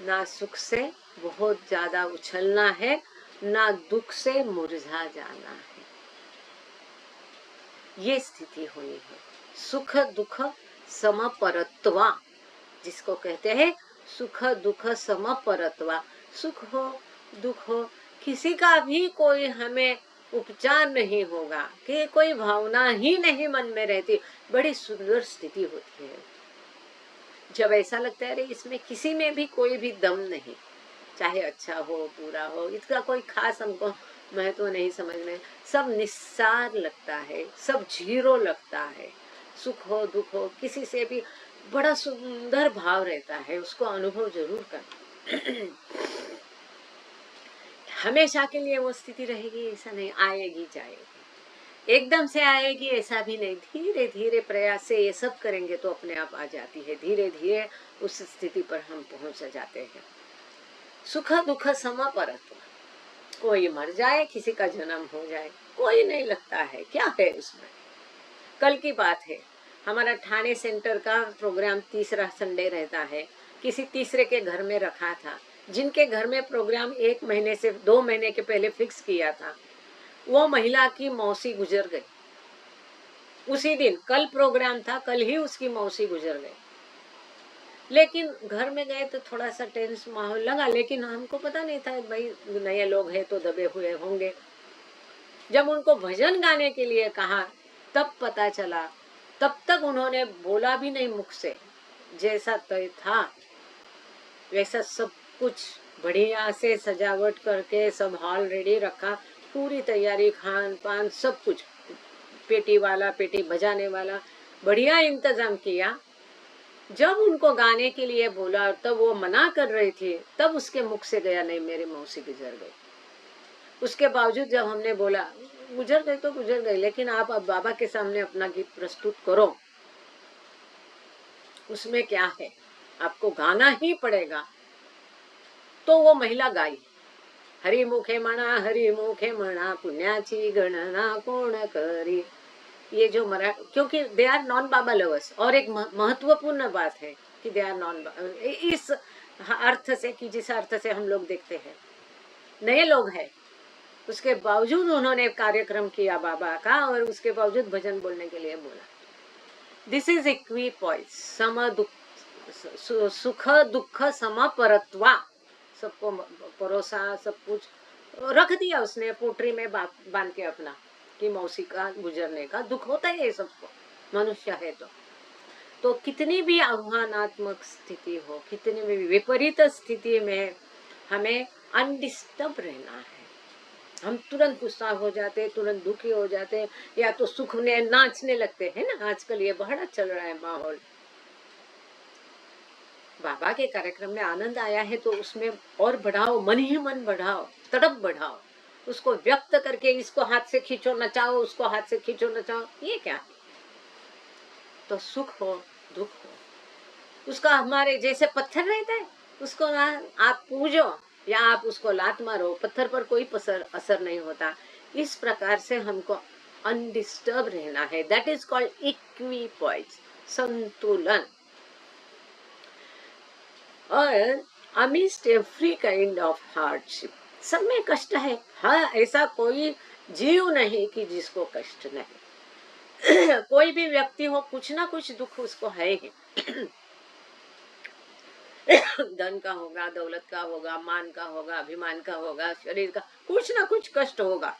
S1: ना सुख से बहुत ज्यादा उछलना है, ना दुख से मुरझा जाना है। ये स्थिति होनी है। सुख दुख समपरत्वा, जिसको कहते हैं सुख दुख समपरत्वा। सुख हो दुख हो, किसी का भी कोई हमें उपचार नहीं होगा, कि कोई भावना ही नहीं मन में रहती, बड़ी सुंदर स्थिति होती है। जब ऐसा लगता है अरे इसमें किसी में भी कोई भी दम नहीं, चाहे अच्छा हो बुरा हो, इसका कोई खास हमको महत्व नहीं समझ में, सब निस्सार लगता है, सब जीरो लगता है। सुख हो दुख हो, किसी से भी बड़ा सुंदर भाव रहता है, उसको अनुभव जरूर करना। हमेशा के लिए वो स्थिति रहेगी ऐसा नहीं, आएगी जाएगी, एकदम से आएगी ऐसा भी नहीं, धीरे धीरे प्रयास से ये सब करेंगे तो अपने आप आ जाती है। धीरे धीरे उस स्थिति पर हम पहुंच जाते हैं। सुख दुख समपरत्व, कोई मर जाए, किसी का जन्म हो जाए, कोई नहीं लगता है, क्या है उसमें। कल की बात है, हमारा ठाणे सेंटर का प्रोग्राम तीसरा संडे रहता है, किसी तीसरे के घर में रखा था, जिनके घर में प्रोग्राम 1 महीने से 2 महीने के पहले फिक्स किया था, वो महिला की मौसी गुजर गई उसी दिन। कल प्रोग्राम था, कल ही उसकी मौसी गुजर गई। लेकिन घर में गए तो थोड़ा सा टेंस माहौल लगा, लेकिन हमको पता नहीं था भाई नए लोग हैं तो दबे हुए होंगे। जब उनको भजन गाने के लिए कहा तब पता चला तब तक उन्होंने बोला भी नहीं मुख से, जैसा तय था वैसा सब कुछ बढ़िया से सजावट करके सब हॉल रेडी रखा, पूरी तैयारी, खान पान सब कुछ, पेटी वाला, पेटी बजाने वाला, बढ़िया इंतजाम किया। जब उनको गाने के लिए बोला तब वो मना कर रही थी, तब उसके मुख से गया, नहीं मेरी मौसी गुजर गई। उसके बावजूद जब हमने बोला गुजर गई तो गुजर गई, लेकिन आप अब बाबा के सामने अपना गीत प्रस्तुत करो, उसमें क्या है, आपको गाना ही पड़ेगा। तो वो महिला गाई, हरिमुखे म्हणा पुण्याची गणना कोण करी। ये जो क्योंकि they are non Baba lovers, और एक महत्वपूर्ण बात है कि दे आर नॉन, इस अर्थ से कि जिस अर्थ से हम लोग देखते हैं, नए लोग हैं, उसके बावजूद उन्होंने कार्यक्रम किया बाबा का, और उसके बावजूद भजन बोलने के लिए बोला। दिस इज इक्विपॉइस, सम दुख सुख दुख सम परत्वा, सबको परोसा, सब कुछ रख दिया उसने पोटरी में बांध के अपना, कि मौसी का गुजरने का दुख होता है सबको, मनुष्य है तो कितनी भी आह्वानात्मक स्थिति हो, कितनी भी विपरीत स्थिति में हमें अनडिस्टर्ब रहना है। हम तुरंत गुस्सा हो जाते, तुरंत दुखी हो जाते, या तो सुख में नाचने लगते हैं ना, आजकल ये बड़ा चल रहा है माहौल। बाबा के कार्यक्रम में आनंद आया है तो उसमें और बढ़ाओ, मन ही मन बढ़ाओ, तड़प बढ़ाओ, उसको व्यक्त करके इसको हाथ से खींचो नचाओ, उसको हाथ से खींचो नचाओ, ये क्या है? तो सुख हो दुख हो, उसका हमारे जैसे पत्थर रहता है, उसको आप पूजो या आप उसको लात मारो, पत्थर पर कोई असर नहीं होता। इस प्रकार से हमको अनडिस्टर्ब रहना है। दैट इज कॉल्ड इक्विपॉइस, संतुलन। और amidst every kind of hardship, सब में कष्ट है। हाँ, ऐसा कोई जीव नहीं कि जिसको कष्ट नहीं कोई भी व्यक्ति हो, कुछ ना कुछ दुख उसको है ही धन का होगा, दौलत का होगा, मान का होगा, अभिमान का होगा, शरीर का कुछ ना कुछ कष्ट होगा।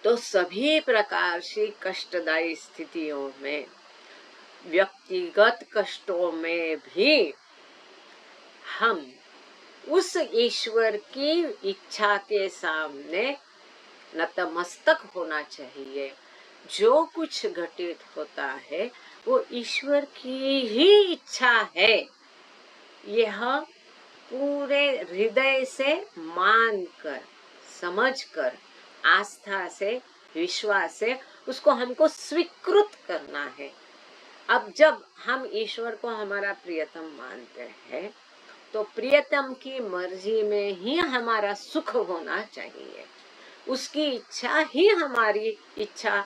S1: तो सभी प्रकार से कष्टदायी स्थितियों में, व्यक्तिगत कष्टों में भी हम उस ईश्वर की इच्छा के सामने नतमस्तक होना चाहिए। जो कुछ घटित होता है वो ईश्वर की ही इच्छा है, यह पूरे हृदय से मानकर, समझकर, आस्था से, विश्वास से उसको हमको स्वीकृत करना है। अब जब हम ईश्वर को हमारा प्रियतम मानते हैं तो प्रियतम की मर्जी में ही हमारा सुख होना चाहिए, उसकी इच्छा ही हमारी इच्छा,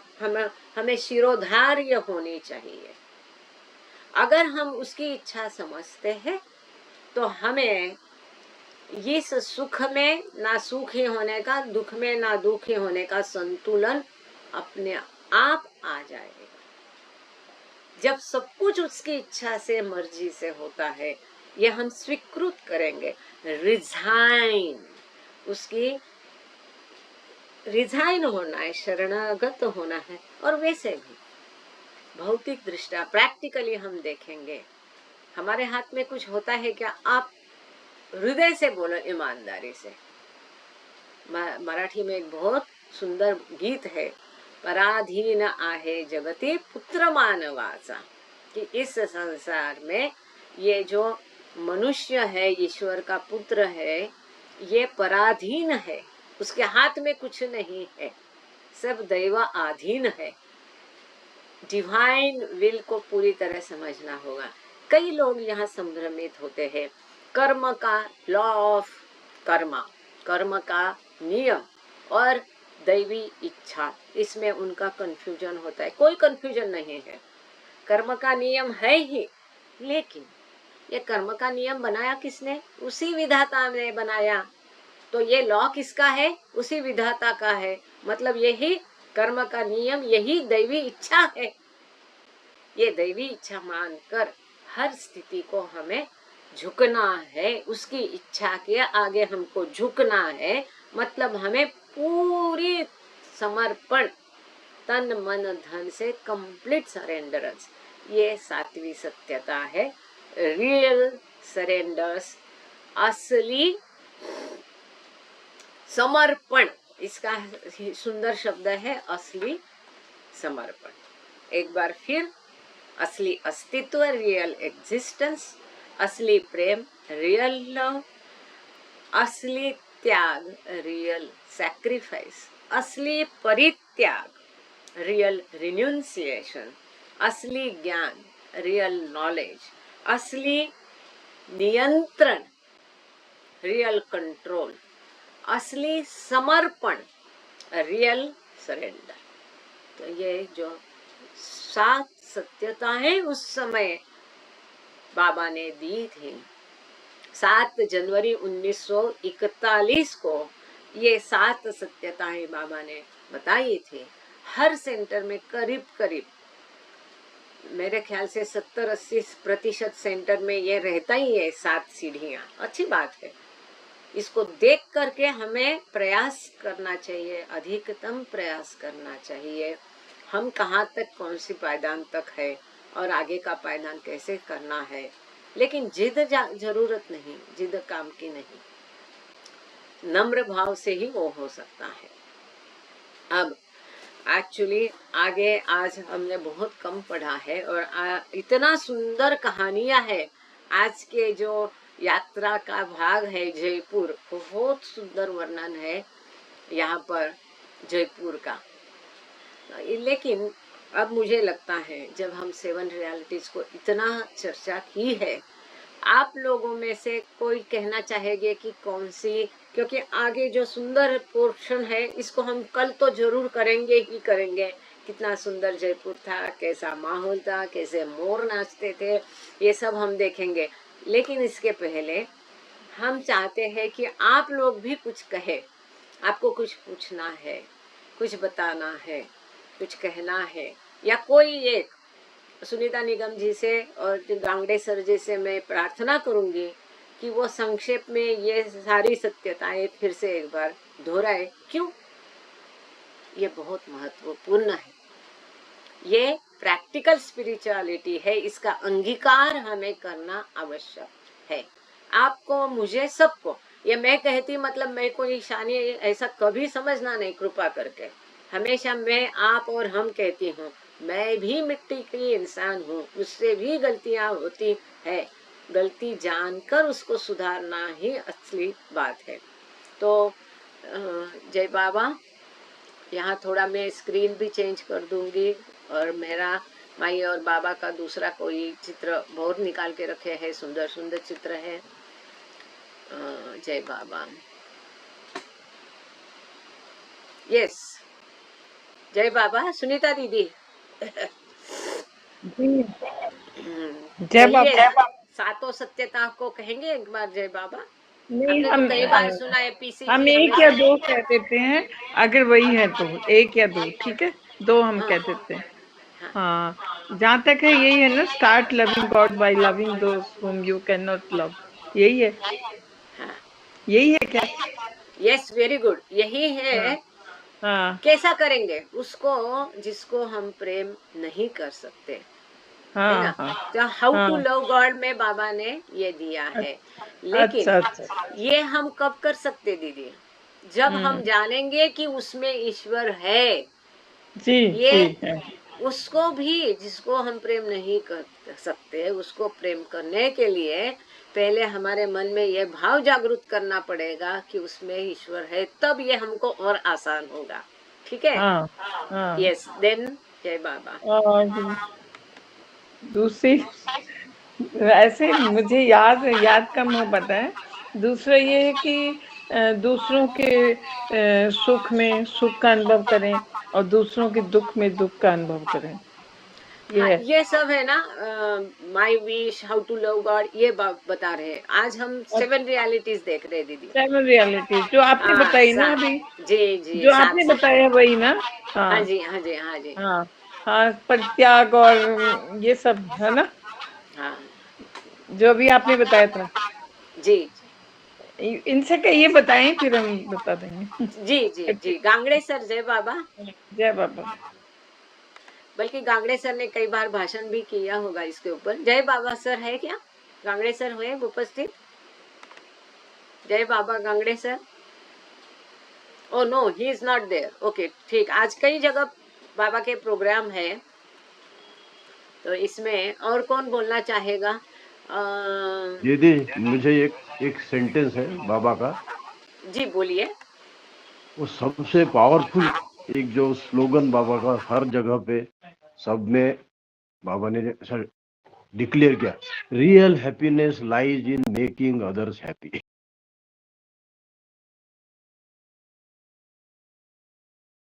S1: हमें शिरोधार्य होनी चाहिए। अगर हम उसकी इच्छा समझते हैं तो हमें इस सुख में ना सुखी होने का, दुख में ना दुखी होने का संतुलन अपने आप आ जाएगा। जब सब कुछ उसकी इच्छा से, मर्जी से होता है, ये हम स्वीकृत करेंगे। रिजाइन, उसकी रिजाइन होना है, शरणागत होना है। और वैसे भी भौतिक दृष्टि, प्रैक्टिकली हम देखेंगे, हमारे हाथ में कुछ होता है क्या? आप हृदय से बोलो, ईमानदारी से। मराठी में एक बहुत सुंदर गीत है, पराधीन आहे जगती पुत्र मानवाचा, कि इस संसार में ये जो मनुष्य है, ईश्वर का पुत्र है, ये पराधीन है, उसके हाथ में कुछ नहीं है, सब दैव अधीन है। डिवाइन विल को पूरी तरह समझना होगा। कई लोग यहाँ संभ्रमित होते हैं। कर्म का लॉ ऑफ कर्मा, कर्म का नियम और दैवी इच्छा, इसमें उनका कंफ्यूजन होता है। कोई कंफ्यूजन नहीं है, कर्म का नियम है ही, लेकिन ये कर्म का नियम बनाया किसने? उसी विधाता ने बनाया। तो ये लॉ किसका है? उसी विधाता का है। मतलब यही कर्म का नियम, यही दैवी इच्छा है। ये दैवी इच्छा मानकर हर स्थिति को हमें झुकना है, उसकी इच्छा के आगे हमको झुकना है। मतलब हमें पूरी समर्पण तन मन धन से कंप्लीट सरेंडरेंस, ये सातवीं सत्यता है। रियल सरेंडर्स, असली समर्पण, इसका सुंदर शब्द है असली समर्पण। एक बार फिर, असली अस्तित्व रियल एग्जिस्टेंस, असली प्रेम रियल लव, असली त्याग रियल सैक्रिफाइस, असली परित्याग रियल रिन्यूंसिएशन, असली ज्ञान रियल नॉलेज, असली नियंत्रण रियल कंट्रोल, असली समर्पण रियल सरेंडर। तो ये जो 7 सत्यताएं उस समय बाबा ने दी थी, 7 जनवरी 1941 को ये 7 सत्यताएं बाबा ने बताई थी। हर सेंटर में करीब करीब मेरे ख्याल से 70-80% सेंटर में ये रहता ही है, 7 सीढ़ियां। अच्छी बात है, इसको देख करके हमें प्रयास करना चाहिए, अधिकतम प्रयास करना चाहिए। हम कहाँ तक, कौन सी पायदान तक है और आगे का पायदान कैसे करना है, लेकिन जिद जरूरत नहीं, जिद काम की नहीं, नम्र भाव से ही वो हो सकता है। अब एक्चुअली आगे आज हमने बहुत कम पढ़ा है और इतना सुंदर कहानियां है। आज के जो यात्रा का भाग है जयपुर, बहुत सुंदर वर्णन है यहाँ पर जयपुर का। लेकिन अब मुझे लगता है जब हम 7 रियलिटीज को इतना चर्चा की है, आप लोगों में से कोई कहना चाहेंगे कि कौन सी, क्योंकि आगे जो सुंदर पोर्शन है इसको हम कल तो जरूर करेंगे ही करेंगे। कितना सुंदर जयपुर था, कैसा माहौल था, कैसे मोर नाचते थे, ये सब हम देखेंगे। लेकिन इसके पहले हम चाहते हैं कि आप लोग भी कुछ कहे, आपको कुछ पूछना है, कुछ बताना है, कुछ कहना है, या कोई एक सुनीता निगम जी से और गांगड़े सर जी से मैं प्रार्थना करूंगी कि वो संक्षेप में ये सारी सत्यताएं फिर से एक बार दोहराए। क्यों? ये बहुत महत्वपूर्ण है, ये प्रैक्टिकल स्पिरिचुअलिटी है, इसका अंगीकार हमें करना आवश्यक है। आपको, मुझे, सबको। ये मैं कहती मतलब मैं कोई शानी ऐसा कभी समझना नहीं, कृपा करके। हमेशा मैं, आप और हम कहती हूँ, मैं भी मिट्टी की इंसान हूँ, मुझसे भी गलतियां होती है, गलती जानकर उसको सुधारना ही असली बात है। तो जय बाबा, यहाँ थोड़ा मैं स्क्रीन भी चेंज कर दूंगी और मेरा माई और बाबा का दूसरा कोई चित्र बहुत निकाल के रखे हैं, सुंदर सुंदर चित्र है। जय बाबा। यस, जय बाबा। सुनीता दीदी
S3: जी, जय
S1: कहिए,
S3: बाबा।
S1: 7 सत्यता को कहेंगे एक बार जय बाबा।
S3: नहीं,
S1: हमने तो कई बार सुना है, पीसी
S3: हम
S1: जी
S3: 1 या
S1: हमेशा।
S3: 2 कह देते हैं, अगर वही है तो 1 या 2, ठीक है, 2 हम
S1: हाँ
S3: कह देते हैं।
S1: हाँ
S3: हाँ, जहाँ तक है यही है ना, start loving God by loving those whom you cannot love, यही है,
S1: हाँ,
S3: यही है क्या?
S1: यस, वेरी गुड, यही है।
S3: हाँ हाँ
S1: कैसा करेंगे उसको जिसको हम प्रेम नहीं कर सकते, है
S3: हाँ
S1: ना?
S3: हाँ
S1: तो हाउ टू
S3: हाँ,
S1: लव गॉड में बाबा ने ये दिया है। लेकिन
S3: अच्छा अच्छा,
S1: ये हम कब कर सकते दीदी? जब हम जानेंगे कि उसमें ईश्वर है।
S3: जी
S1: ये
S3: जी है,
S1: उसको भी, जिसको हम प्रेम नहीं कर सकते, उसको प्रेम करने के लिए पहले हमारे मन में ये भाव जागृत करना पड़ेगा कि उसमें ईश्वर है, तब ये हमको और आसान होगा। ठीक है?
S3: हाँ हाँ।
S1: यस, देन जय बाबा।
S3: और दूसरी, वैसे मुझे याद कम हो पाता है। दूसरा ये है कि दूसरों के सुख में सुख का अनुभव करें और दूसरों के दुख में दुख का अनुभव करें, ये
S1: हाँ,
S3: है।
S1: ये सब है ना, my wish, how to love God, ये बता रहे हैं। आज हम 7 रियलिटीज देख रहे हैं दीदी।
S3: 7 रियलिटीज जो आपने
S1: हाँ,
S3: बताई ना अभी,
S1: जी जी,
S3: जो
S1: 7
S3: आपने बताया वही ना?
S1: हाँ
S3: हाँ
S1: जी हाँ जी हाँ जी
S3: हाँ हाँ, परित्याग और ये सब है ना,
S1: हाँ
S3: जो भी आपने बताया था।
S1: जी
S3: इनसे का ये बताएं, फिर हम बता देंगे।
S1: जी जी जी। गांगड़े सर जय बाबा।
S3: जय बाबा।
S1: बल्कि गांगड़े सर ने कई बार भाषण भी किया होगा इसके ऊपर। जय बाबा सर है क्या? गांगड़े सर हुए उपस्थित? जय बाबा Gangade sir? Oh no, he is not there. Okay, ठीक। आज कई जगह बाबा के प्रोग्राम है, तो इसमें और कौन बोलना चाहेगा?
S4: दीदी, मुझे एक सेंटेंस है बाबा का,
S1: जी बोलिए।
S4: वो सबसे पावरफुल एक जो स्लोगन बाबा का हर जगह पे सब में बाबा ने सर डिक्लेयर किया, real happiness lies in making others happy.